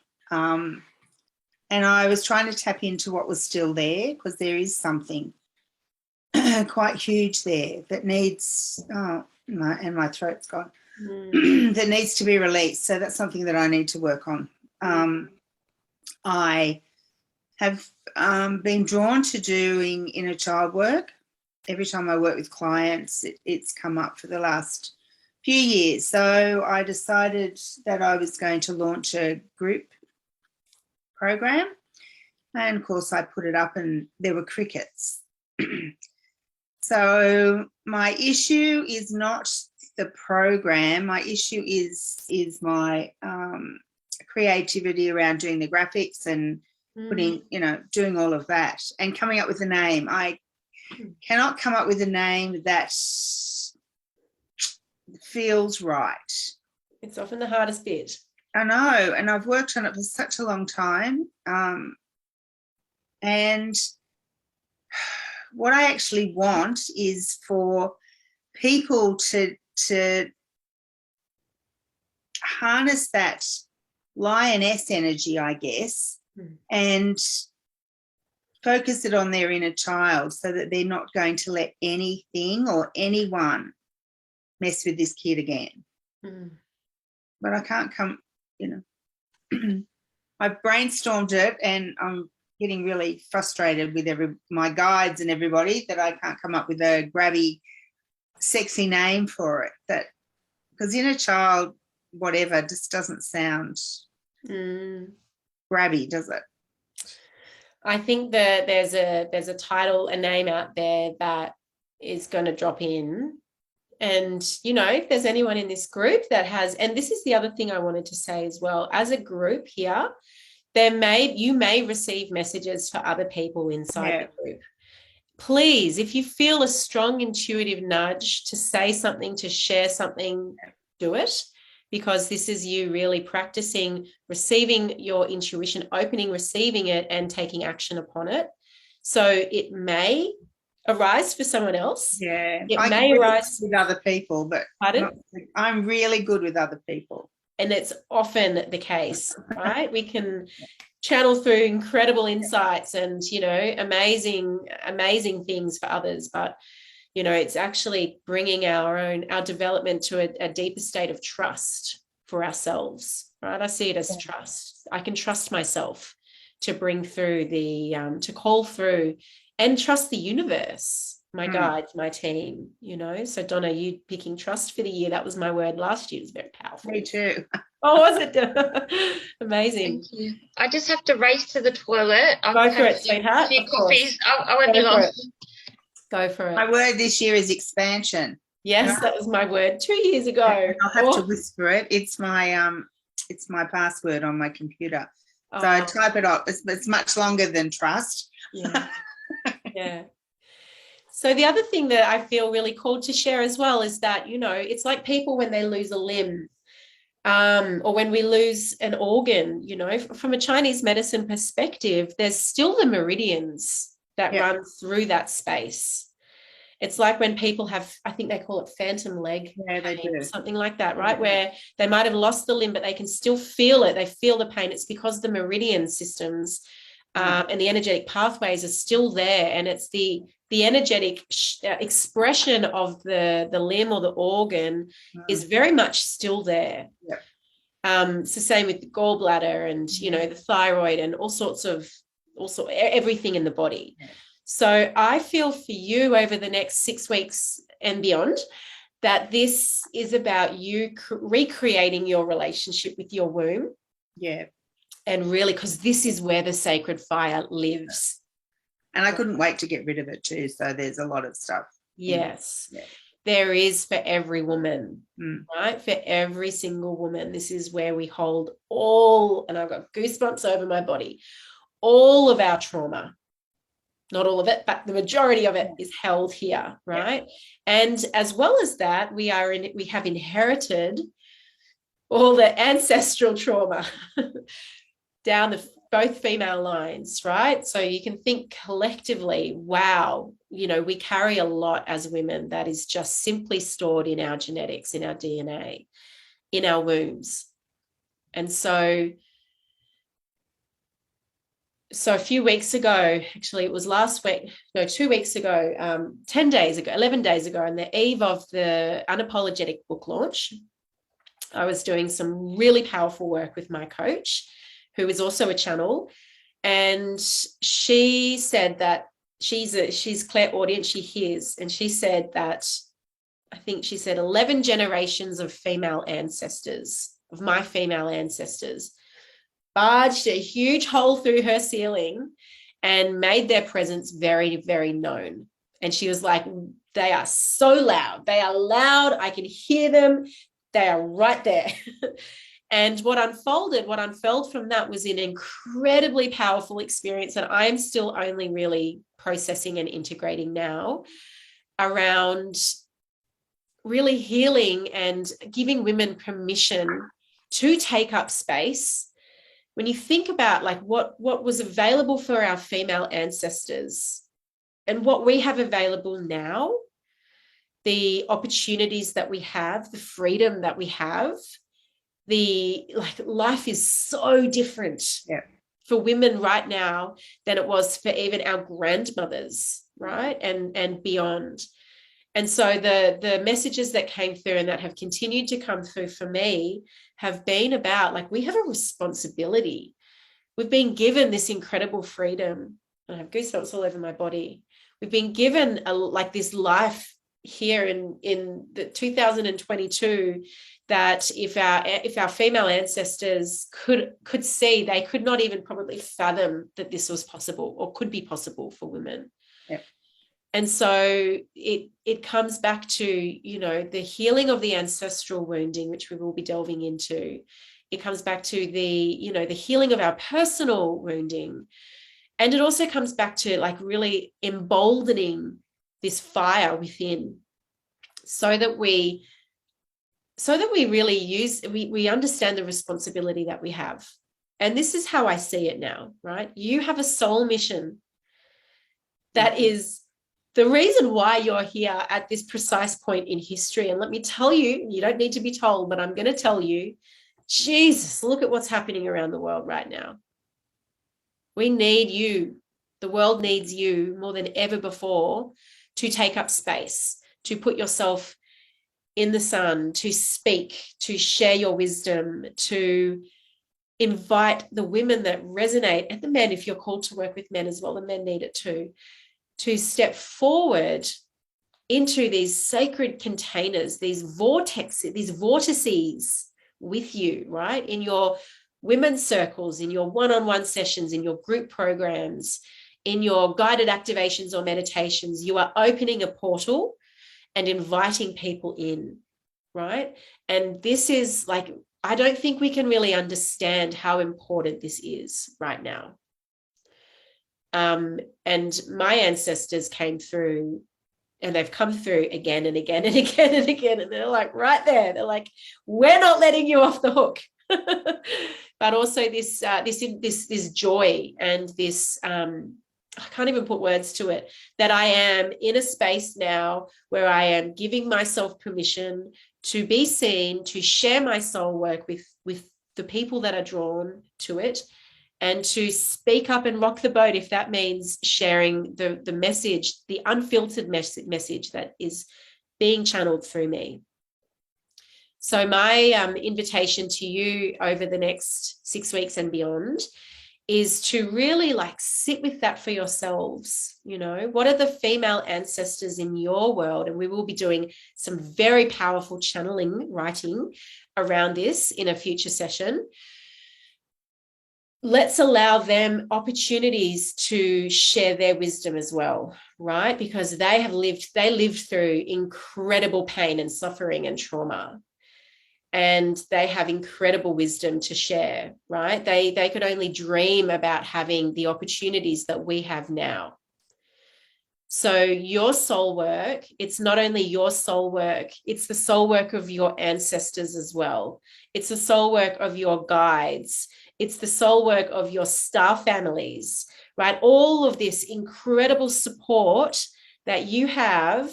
And I was trying to tap into what was still there, because there is something quite huge there that needs, my throat's gone, that needs to be released. So that's something that I need to work on. I have been drawn to doing inner child work. Every time I work with clients, it's come up for the last few years. So I decided that I was going to launch a group program. And of course, I put it up and there were crickets. So my issue is not the program. My issue is my creativity around doing the graphics and putting, doing all of that and coming up with a name. I cannot come up with a name that feels right.
It's often the hardest bit.
I know, and I've worked on it for such a long time. And what I actually want is for people to harness that lioness energy, I guess, and focus it on their inner child, so that they're not going to let anything or anyone mess with this kid again. But I can't come, I brainstormed it, and I'm getting really frustrated with my guides and everybody that I can't come up with a grabby, sexy name for it. That, because inner child, whatever, just doesn't sound grabby, does it?
I think that there's a title, a name out there that is going to drop in. And, if there's anyone in this group that has, and this is the other thing I wanted to say as well, as a group here, you may receive messages for other people inside the group. Please, if you feel a strong intuitive nudge to say something, to share something, do it, because this is you really practicing receiving your intuition, opening, receiving it, and taking action upon it. So it may arise for someone else.
Yeah,
it may arise
with other people, but I'm really good with other people.
And it's often the case, right? We can channel through incredible insights and, amazing things for others. But, it's actually bringing our development to a deeper state of trust for ourselves, right? I see it as trust. I can trust myself to bring through to call through and trust the universe, my guides, my team, So Donna, you picking trust for the year, that was my word last year. It was very powerful.
Me too.
Oh, was it? Amazing.
Thank you. I just have to race to the toilet.
Go for it, sweetheart.
A few coffees. I won't be long.
Go for it.
My word this year is expansion.
Yes, that was my word 2 years ago.
I'll have to whisper it. It's my password on my computer. So I type it up. It's much longer than trust.
Yeah. Yeah. So the other thing that I feel really called to share as well is that, it's like people when they lose a limb, or when we lose an organ, from a Chinese medicine perspective, there's still the meridians that run through that space. It's like when people have, I think they call it phantom leg,
they do.
Something like that, right? Where they might have lost the limb, but they can still feel it. They feel the pain. It's because the meridian systems and the energetic pathways are still there, and it's the energetic expression of the limb or the organ is very much still there. It's the same with the gallbladder and the thyroid and also everything in the body. So I feel for you over the next 6 weeks and beyond that this is about you recreating your relationship with your womb.
Yeah.
And really, because this is where the sacred fire lives.
And I couldn't wait to get rid of it too. So there's a lot of stuff.
Yes.
Yeah.
There is for every woman,
Mm.
right? For every single woman. This is where we hold all, and I've got goosebumps over my body, all of our trauma. Not all of it, but the majority of it is held here, right? Yeah. And as well as that, we have inherited all the ancestral trauma down both female lines, right? So you can think collectively, wow, we carry a lot as women that is just simply stored in our genetics, in our DNA, in our wombs. And so a few weeks ago, actually it was last week, no, 2 weeks ago, 10 days ago, 11 days ago, on the eve of the Unapologetic book launch, I was doing some really powerful work with my coach, who is also a channel. And she said that she's clairaudient, she hears. And she said that, I think she said 11 generations of female ancestors, of my female ancestors, barged a huge hole through her ceiling and made their presence very, very known. And she was like, they are so loud. They are loud. I can hear them. They are right there. And what unfurled from that was an incredibly powerful experience that I'm still only really processing and integrating now, around really healing and giving women permission to take up space. When you think about like what was available for our female ancestors and what we have available now, the opportunities that we have, the freedom that we have, life is so different for women right now than it was for even our grandmothers, right? And beyond. And so the messages that came through and that have continued to come through for me have been about, like, we have a responsibility. We've been given this incredible freedom. I have goosebumps all over my body. We've been given this life here in the 2022, that if our female ancestors could see, they could not even probably fathom that this was possible or could be possible for women.
Yep.
And so it comes back to, the healing of the ancestral wounding, which we will be delving into. It comes back to the healing of our personal wounding. And it also comes back to like really emboldening this fire within, so that we really we understand the responsibility that we have. And this is how I see it now, right? You have a soul mission that is the reason why you're here at this precise point in history. And let me tell you, you don't need to be told, but I'm going to tell you, Jesus, look at what's happening around the world right now. We need you. The world needs you more than ever before to take up space, to put yourself in the sun, to speak, to share your wisdom, to invite the women that resonate, and the men, if you're called to work with men as well, the men need it too, to step forward into these sacred containers, these vortices with you, right? In your women's circles, in your one-on-one sessions, in your group programs, in your guided activations or meditations, you are opening a portal and inviting people in, right? And this is like, I don't think we can really understand how important this is right now. And my ancestors came through, and they've come through again and again and again and again, and they're like right there. They're like, we're not letting you off the hook. But also this joy and this I can't even put words to it, that I am in a space now where I am giving myself permission to be seen, to share my soul work with the people that are drawn to it, and to speak up and rock the boat if that means sharing the message, the unfiltered message that is being channeled through me. So my invitation to you over the next 6 weeks and beyond is to really like sit with that for yourselves. You know, what are the female ancestors in your world? And we will be doing some very powerful channeling writing around this in a future session. Let's allow them opportunities to share their wisdom as well, right? Because they lived through incredible pain and suffering and trauma. And they have incredible wisdom to share, right? They could only dream about having the opportunities that we have now. So your soul work, it's not only your soul work, it's the soul work of your ancestors as well. It's the soul work of your guides. It's the soul work of your star families, right? All of this incredible support that you have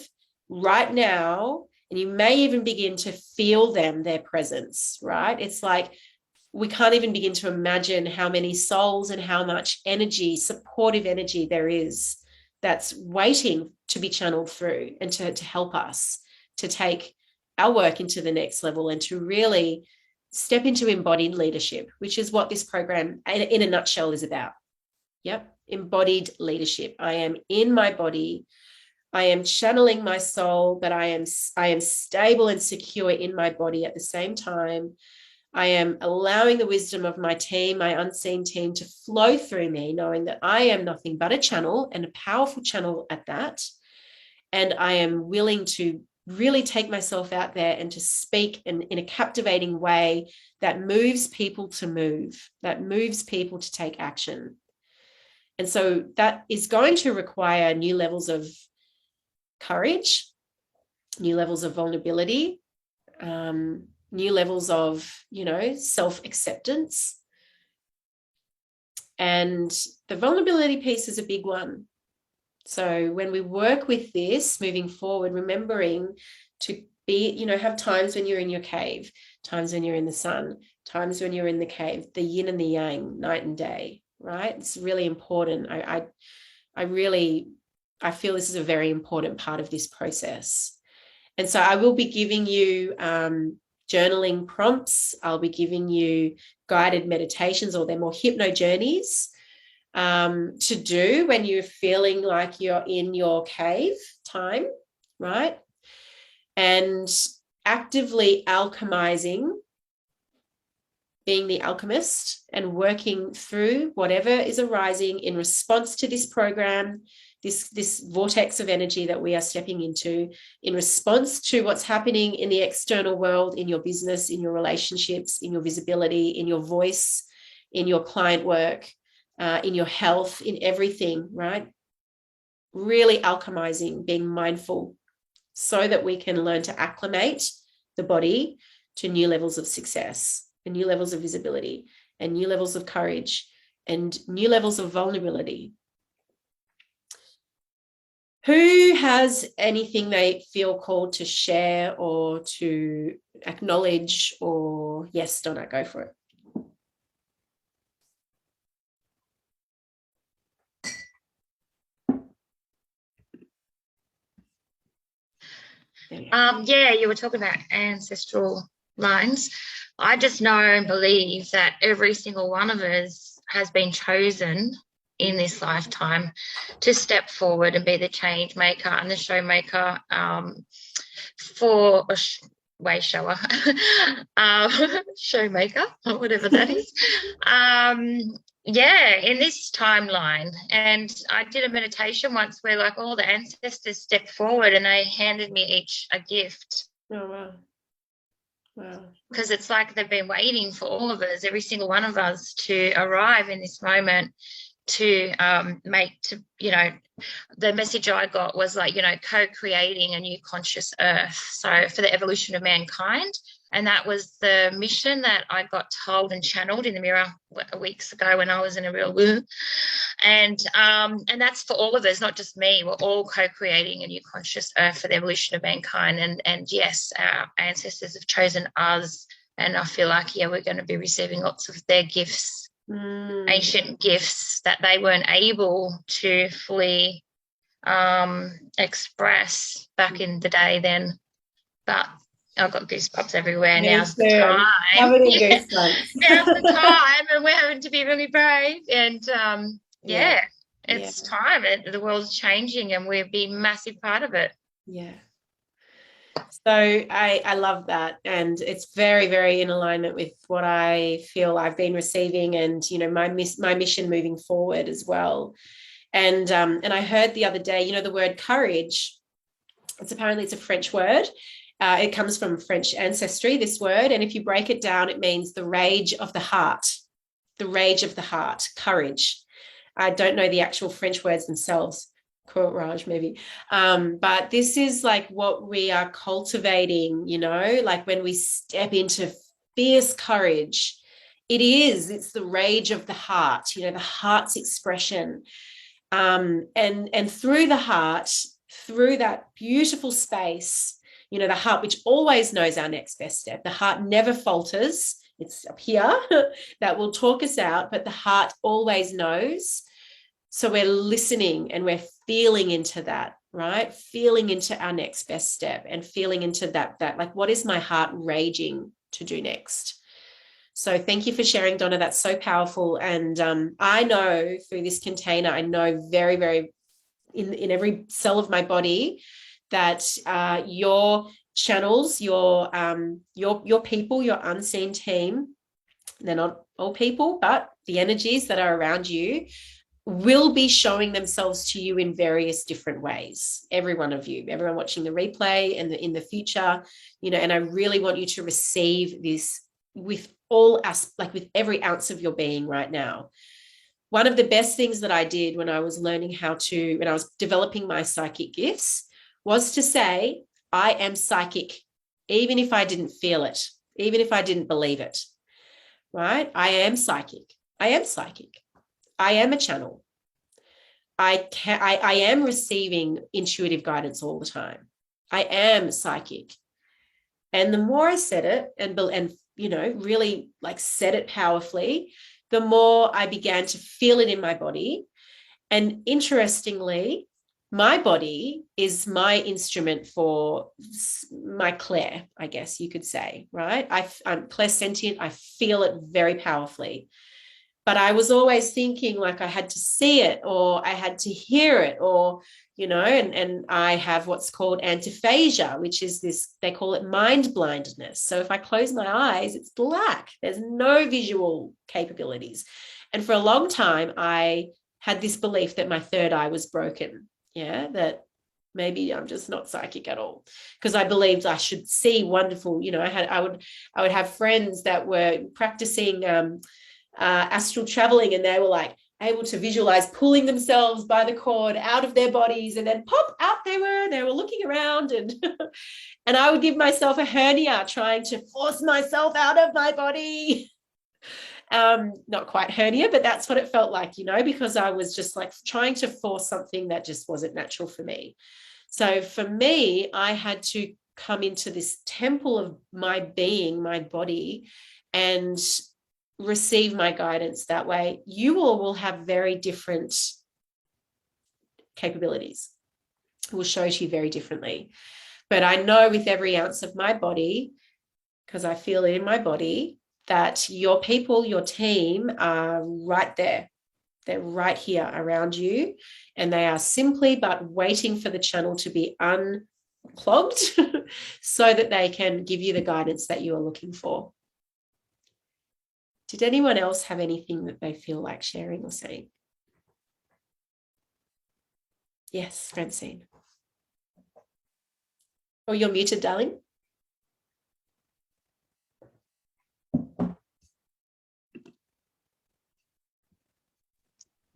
right now, and you may even begin to feel their presence, right? It's like we can't even begin to imagine how many souls and how much energy, supportive energy there is that's waiting to be channeled through and to help us to take our work into the next level and to really step into embodied leadership, which is what this program in a nutshell is about. Yep, embodied leadership. I am in my body. I am channeling my soul, but I am stable and secure in my body at the same time. I am allowing the wisdom of my team, my unseen team, to flow through me, knowing that I am nothing but a channel, and a powerful channel at that. And I am willing to really take myself out there and to speak in a captivating way that moves people to move, that moves people to take action. And so that is going to require new levels of courage, new levels of vulnerability, new levels of, self-acceptance. And the vulnerability piece is a big one. So when we work with this moving forward, remembering to be, have times when you're in your cave, times when you're in the sun, times when you're in the cave, the yin and the yang, night and day, right? It's really important. I feel this is a very important part of this process. And so I will be giving you journaling prompts. I'll be giving you guided meditations, or they're more hypno journeys to do when you're feeling like you're in your cave time, right? And actively alchemizing, being the alchemist and working through whatever is arising in response to this program, this vortex of energy that we are stepping into, in response to what's happening in the external world, in your business, in your relationships, in your visibility, in your voice, in your client work, in your health, in everything, right? Really alchemizing, being mindful, so that we can learn to acclimate the body to new levels of success and new levels of visibility and new levels of courage and new levels of vulnerability. Who has anything they feel called to share or to acknowledge? Or yes, Donna, go for it.
Yeah, you were talking about ancestral lines. I just know and believe that every single one of us has been chosen in this lifetime to step forward and be the change maker and the show maker for a way shower, show maker, or whatever that is. Yeah, in this timeline. And I did a meditation once where like all the ancestors stepped forward and they handed me each a gift.
Oh, wow. Wow. Because
it's like they've been waiting for all of us, every single one of us, to arrive in this moment to the message I got was like, co-creating a new conscious earth. So for the evolution of mankind. And that was the mission that I got told and channeled in the mirror weeks ago when I was in a real woo. And that's for all of us, not just me. We're all co-creating a new conscious earth for the evolution of mankind. And yes, our ancestors have chosen us. And I feel like, we're going to be receiving lots of their gifts, ancient gifts that they weren't able to fully express back in the day then. But I've got goosebumps everywhere.
Me
Now's the
too.
time.
Covered in
Yeah.
goosebumps.
Now's the time, and we're having to be really brave. And
Yeah.
it's time. The world's changing, and we'll be a massive part of it.
Yeah. So I love that, and it's very, very in alignment with what I feel I've been receiving, and my mission moving forward as well. And I heard the other day, the word courage. It's a French word. It comes from French ancestry, this word, and if you break it down, it means the rage of the heart. The rage of the heart, courage. I don't know the actual French words themselves. Courage, maybe. But this is like what we are cultivating, like when we step into fierce courage, it's the rage of the heart, the heart's expression. And through the heart, through that beautiful space, the heart, which always knows our next best step, the heart never falters. It's up here that will talk us out, but the heart always knows. So we're listening and we're feeling into that, right? Feeling into our next best step and feeling into that like, what is my heart raging to do next? So thank you for sharing, Donna. That's so powerful. And I know through this container, I know very, very in every cell of my body that your channels, your people, your unseen team, they're not all people, but the energies that are around you will be showing themselves to you in various different ways. Every one of you, everyone watching the replay and in the future, and I really want you to receive this with with every ounce of your being right now. One of the best things that I did when I was learning when I was developing my psychic gifts was to say, I am psychic, even if I didn't feel it, even if I didn't believe it, right? I am psychic. I am psychic. I am a channel. I am receiving intuitive guidance all the time. I am psychic. And the more I said it and really like said it powerfully, the more I began to feel it in my body. And interestingly, my body is my instrument for my clair, I guess you could say, right? I'm clairsentient. I feel it very powerfully. But I was always thinking like I had to see it or I had to hear it or, and I have what's called antiphasia, which is this, they call it mind blindness. So if I close my eyes, it's black. There's no visual capabilities. And for a long time, I had this belief that my third eye was broken. Yeah, that maybe I'm just not psychic at all because I believed I should see wonderful, I would have friends that were practicing astral traveling and they were like able to visualize pulling themselves by the cord out of their bodies and then pop out they were looking around and and I would give myself a hernia trying to force myself out of my body. Not quite hernia, but that's what it felt like, because I was just like trying to force something that just wasn't natural for me. So for me, I had to come into this temple of my being, my body, and receive my guidance that way. You all will have very different capabilities. It will show to you very differently. But I know with every ounce of my body, because I feel it in my body, that your people, your team are right there. They're right here around you. And they are simply but waiting for the channel to be unclogged so that they can give you the guidance that you are looking for. Did anyone else have anything that they feel like sharing or saying? Yes, Francine. Oh, you're muted, darling.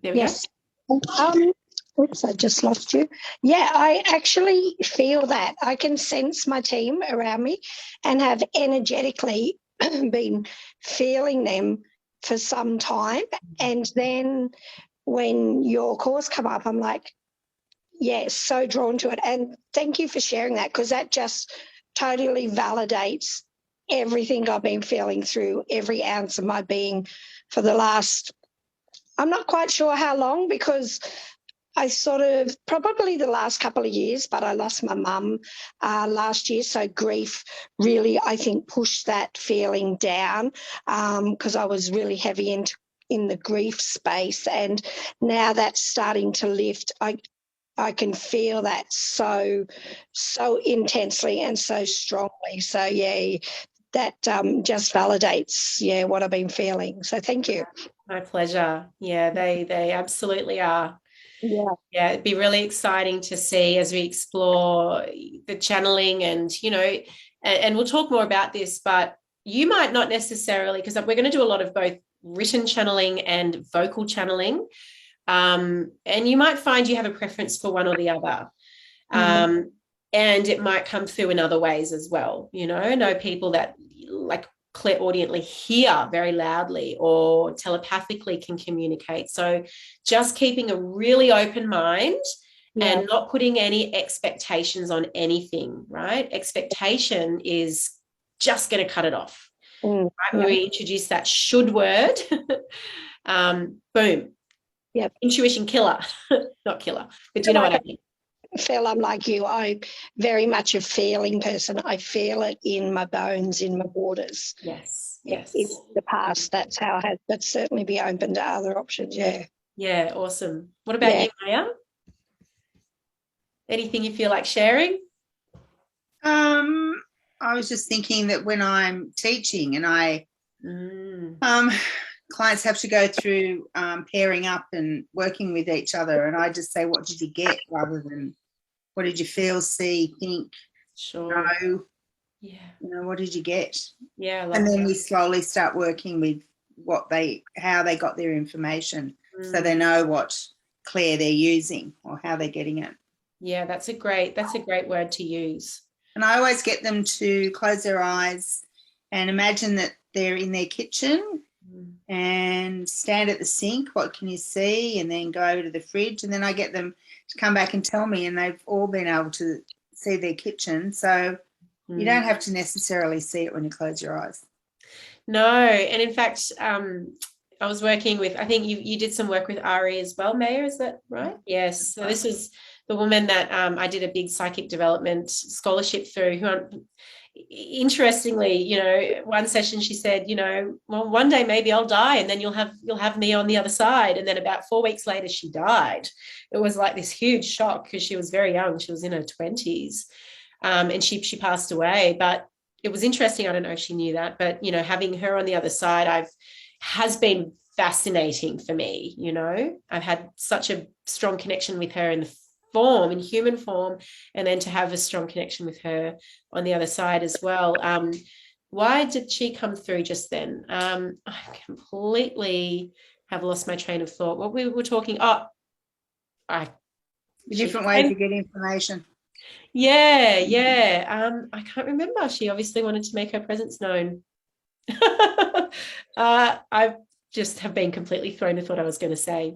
There we
Yes. Oops, I just lost you. Yeah, I actually feel that. I can sense my team around me and have energetically been feeling them for some time. And then when your calls come up, I'm like, yes, so drawn to it. And thank you for sharing that because that just totally validates everything I've been feeling through every ounce of my being for the last, I'm not quite sure how long because I sort of probably the last couple of years, but I lost my mum last year. So grief really, I think, pushed that feeling down because I was really heavy in the grief space. And now that's starting to lift. I can feel that so intensely and so strongly. So, yeah, that just validates, what I've been feeling. So thank you.
My pleasure. Yeah, they absolutely are.
Yeah.
It'd be really exciting to see as we explore the channeling and, and we'll talk more about this, but you might not necessarily, because we're going to do a lot of both written channeling and vocal channeling. And you might find you have a preference for one or the other. And it might come through in other ways as well. I know people that like clairaudiently hear very loudly or telepathically can communicate. So just keeping a really open mind and not putting any expectations on anything, right? Expectation is just going to cut it off. Right? When we introduce that should word, boom.
Yep.
Intuition killer, not killer, but you know what I mean.
Phil, I'm like you. I'm very much a feeling person. I feel it in my bones, in my waters.
Yes.
In the past, that's how I had, but certainly be open to other options. Yeah.
Yeah, awesome. What about you, Maya? Anything you feel like sharing?
I was just thinking that when I'm teaching and clients have to go through pairing up and working with each other, and I just say, what did you get, rather than what did you feel, see, think, know?
Yeah.
What did you get?
Yeah.
And then we slowly start working with how they got their information, so they know what clair they're using or how they're getting it.
Yeah, that's a great word to use.
And I always get them to close their eyes and imagine that they're in their kitchen and stand at the sink. What can you see? And then go over to the fridge. And then I get them to come back and tell me, and they've all been able to see their kitchen. So you don't have to necessarily see it when you close your eyes.
No. And in fact, I was working with, I think you did some work with Ari as well, Maya, is that right? Yes. So this is the woman that I did a big psychic development scholarship through, who, interestingly, one session she said, well, one day maybe I'll die and then you'll have me on the other side. And then about 4 weeks later, she died. It was like this huge shock because she was very young. She was in her 20s, and she passed away. But it was interesting. I don't know if she knew that, but, having her on the other side, has been fascinating for me. I've had such a strong connection with her in human form, and then to have a strong connection with her on the other side as well. Why did she come through just then? I completely have lost my train of thought. What we were talking,
different ways to get information.
Yeah. I can't remember. She obviously wanted to make her presence known. I just have been completely thrown with what I was going to say.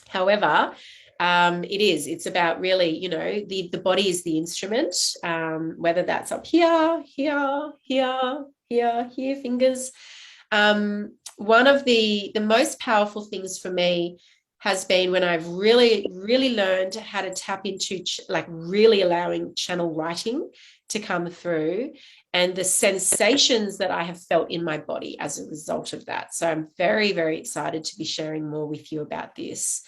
However, it's about really, the body is the instrument, whether that's up here, fingers. One of the most powerful things for me has been when I've really, really learned how to tap into really allowing channel writing to come through, and the sensations that I have felt in my body as a result of that. So I'm very, very excited to be sharing more with you about this.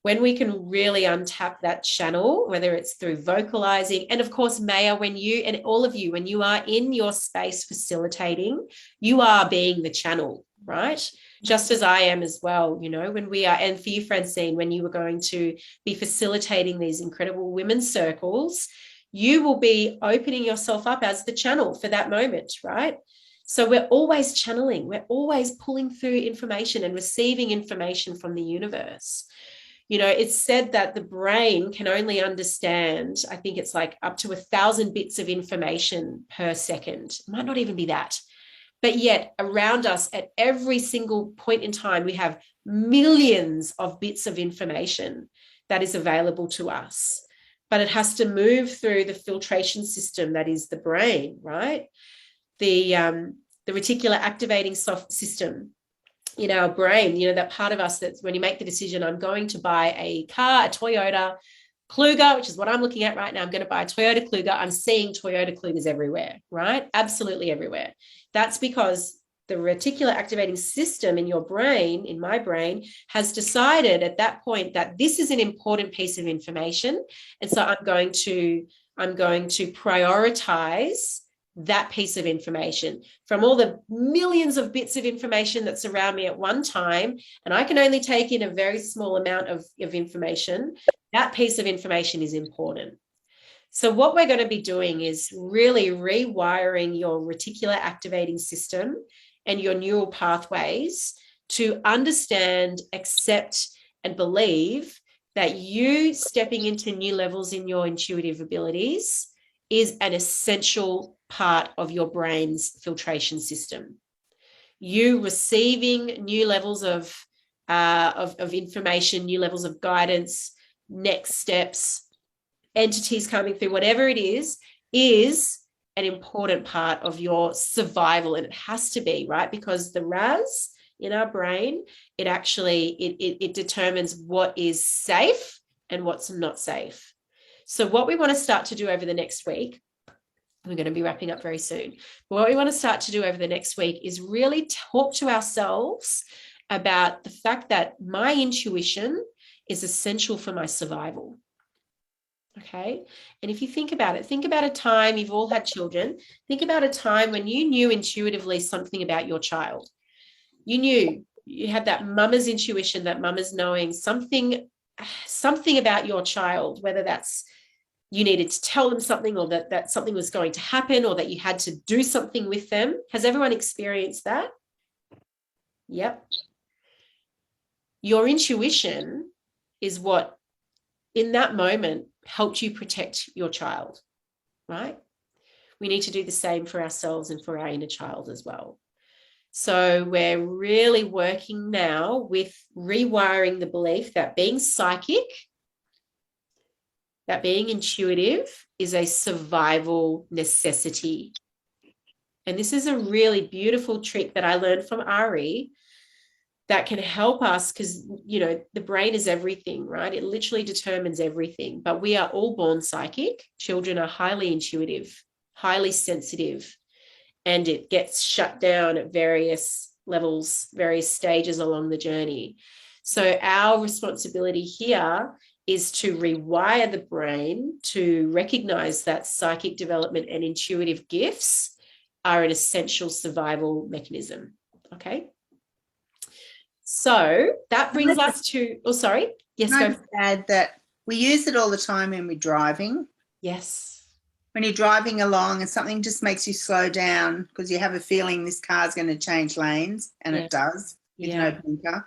When we can really untap that channel, whether it's through vocalizing, and of course, Maya, when you and all of you, when you are in your space facilitating, you are being the channel, right? Just as I am as well, when we are, and for you, Francine, when you were going to be facilitating these incredible women's circles, you will be opening yourself up as the channel for that moment, right? So we're always channeling, we're always pulling through information and receiving information from the universe. It's said that the brain can only understand, I think it's like up to 1,000 bits of information per second. It might not even be that. But yet around us at every single point in time, we have millions of bits of information that is available to us. But it has to move through the filtration system that is the brain, right? The reticular activating system. in our brain, that part of us that's when you make the decision, I'm going to buy a car, a Toyota Kluger, which is what I'm looking at right now. I'm going to buy a Toyota Kluger. I'm seeing Toyota Klugers everywhere, right? Absolutely everywhere. That's because the reticular activating system in your brain, in my brain, has decided at that point that this is an important piece of information. And so I'm going to prioritize that piece of information from all the millions of bits of information that surround me at one time. And I can only take in a very small amount of information. That piece of information is important. So what we're going to be doing is really rewiring your reticular activating system and your neural pathways to understand, accept, and believe that you stepping into new levels in your intuitive abilities is an essential part of your brain's filtration system. You receiving new levels of information, new levels of guidance, next steps, entities coming through, whatever it is an important part of your survival. And it has to be, right? Because the RAS in our brain, it actually, it determines what is safe and what's not safe. So what we want to start to do over the next week, we're going to be wrapping up very soon, but what we want to start to do over the next week is really talk to ourselves about the fact that my intuition is essential for my survival. Okay. And if you think about it, think about a time, you've all had children, think about a time when you knew intuitively something about your child. You knew, you had that mama's intuition, that mama's knowing something about your child, whether that's you needed to tell them something, or that something was going to happen, or that you had to do something with them. Has everyone experienced that? Yep. Your intuition is what, in that moment, helped you protect your child, right? We need to do the same for ourselves and for our inner child as well. So we're really working now with rewiring the belief that being psychic, that being intuitive is a survival necessity. And this is a really beautiful trick that I learned from Ari that can help us, because, the brain is everything, right? It literally determines everything, but we are all born psychic. Children are highly intuitive, highly sensitive, and it gets shut down at various levels, various stages along the journey. So our responsibility here is to rewire the brain to recognize that psychic development and intuitive gifts are an essential survival mechanism. Okay. So that brings us to, oh, sorry. Yes,
Can I
go.
just add that we use it all the time when we're driving.
Yes.
When you're driving along and something just makes you slow down because you have a feeling this car's going to change lanes, and it does with no blinker.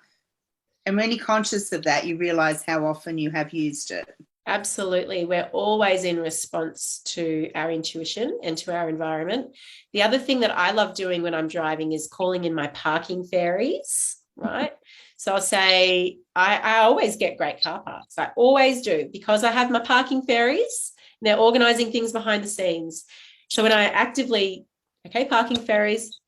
And when you're conscious of that, you realize how often you have used it.
Absolutely. We're always in response to our intuition and to our environment. The other thing that I love doing when I'm driving is calling in my parking fairies, right? So I'll say, I always get great car parks. I always do, because I have my parking fairies and they're organizing things behind the scenes. So when I actively, okay, parking fairies,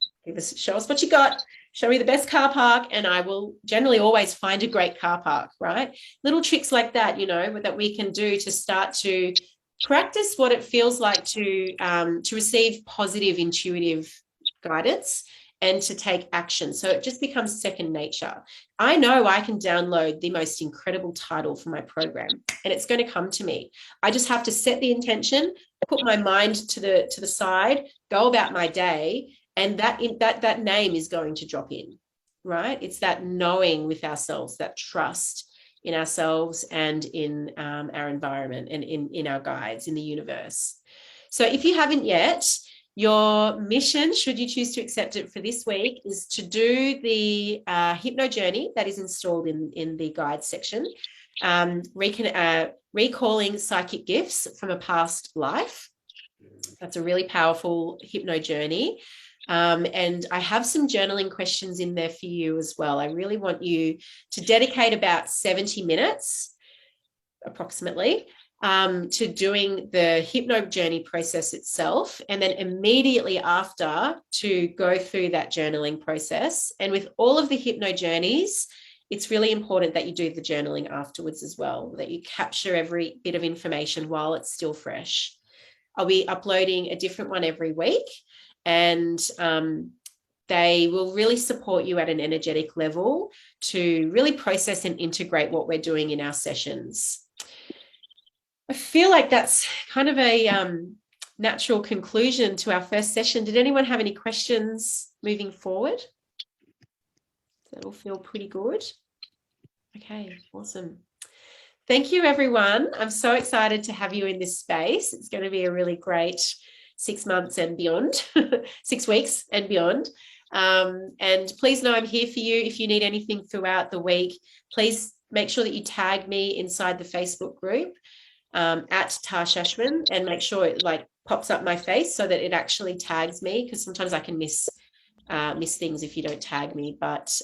show us what you got. Show me the best car park, and I will generally always find a great car park, right? Little tricks like that, that we can do to start to practice what it feels like to receive positive intuitive guidance and to take action. So it just becomes second nature. I know I can download the most incredible title for my program, and it's going to come to me. I just have to set the intention, put my mind to the side, go about my day, and that name is going to drop in, right? It's that knowing with ourselves, that trust in ourselves and in our environment and in our guides, in the universe. So if you haven't yet, your mission, should you choose to accept it for this week, is to do the Hypno Journey that is installed in the guide section, recalling psychic gifts from a past life. That's a really powerful Hypno Journey. And I have some journaling questions in there for you as well. I really want you to dedicate about 70 minutes approximately to doing the hypno journey process itself, and then immediately after to go through that journaling process. And with all of the hypno journeys, it's really important that you do the journaling afterwards as well, that you capture every bit of information while it's still fresh. I'll be uploading a different one every week, and they will really support you at an energetic level to really process and integrate what we're doing in our sessions. I feel like that's kind of a natural conclusion to our first session. Did anyone have any questions moving forward? That'll feel pretty good. Okay, awesome. Thank you, everyone. I'm so excited to have you in this space. It's going to be a really great 6 months and beyond, 6 weeks and beyond. And please know I'm here for you. If you need anything throughout the week, please make sure that you tag me inside the Facebook group at Tash Ashman, and make sure it like pops up my face so that it actually tags me, because sometimes I can miss things if you don't tag me. But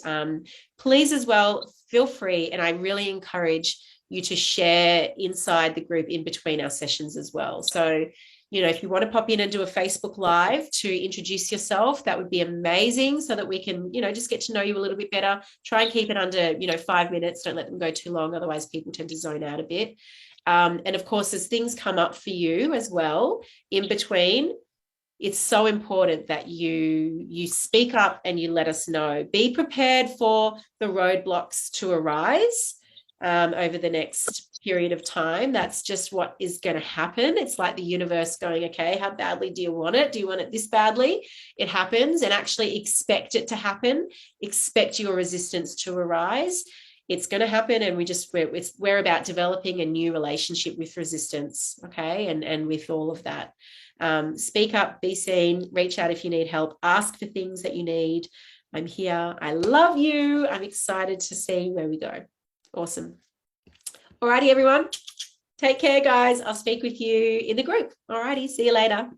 please as well, feel free, and I really encourage you to share inside the group in between our sessions as well. So, you know, if you want to pop in and do a Facebook Live to introduce yourself, that would be amazing, so that we can, you know, just get to know you a little bit better. Try and keep it under, you know, 5 minutes. Don't let them go too long. Otherwise, people tend to zone out a bit. And of course, as things come up for you as well in between, it's so important that you speak up and you let us know. Be prepared for the roadblocks to arise over the next period of time. That's just what is going to happen. It's like the universe going, okay, how badly do you want it? Do you want it this badly? It happens, and actually expect it to happen. Expect your resistance to arise. It's going to happen, and we're about developing a new relationship with resistance, okay, and with all of that. Speak up, be seen, reach out if you need help, ask for things that you need. I'm here. I love you. I'm excited to see where we go. Awesome. Alrighty, everyone. Take care, guys. I'll speak with you in the group. Alrighty. See you later.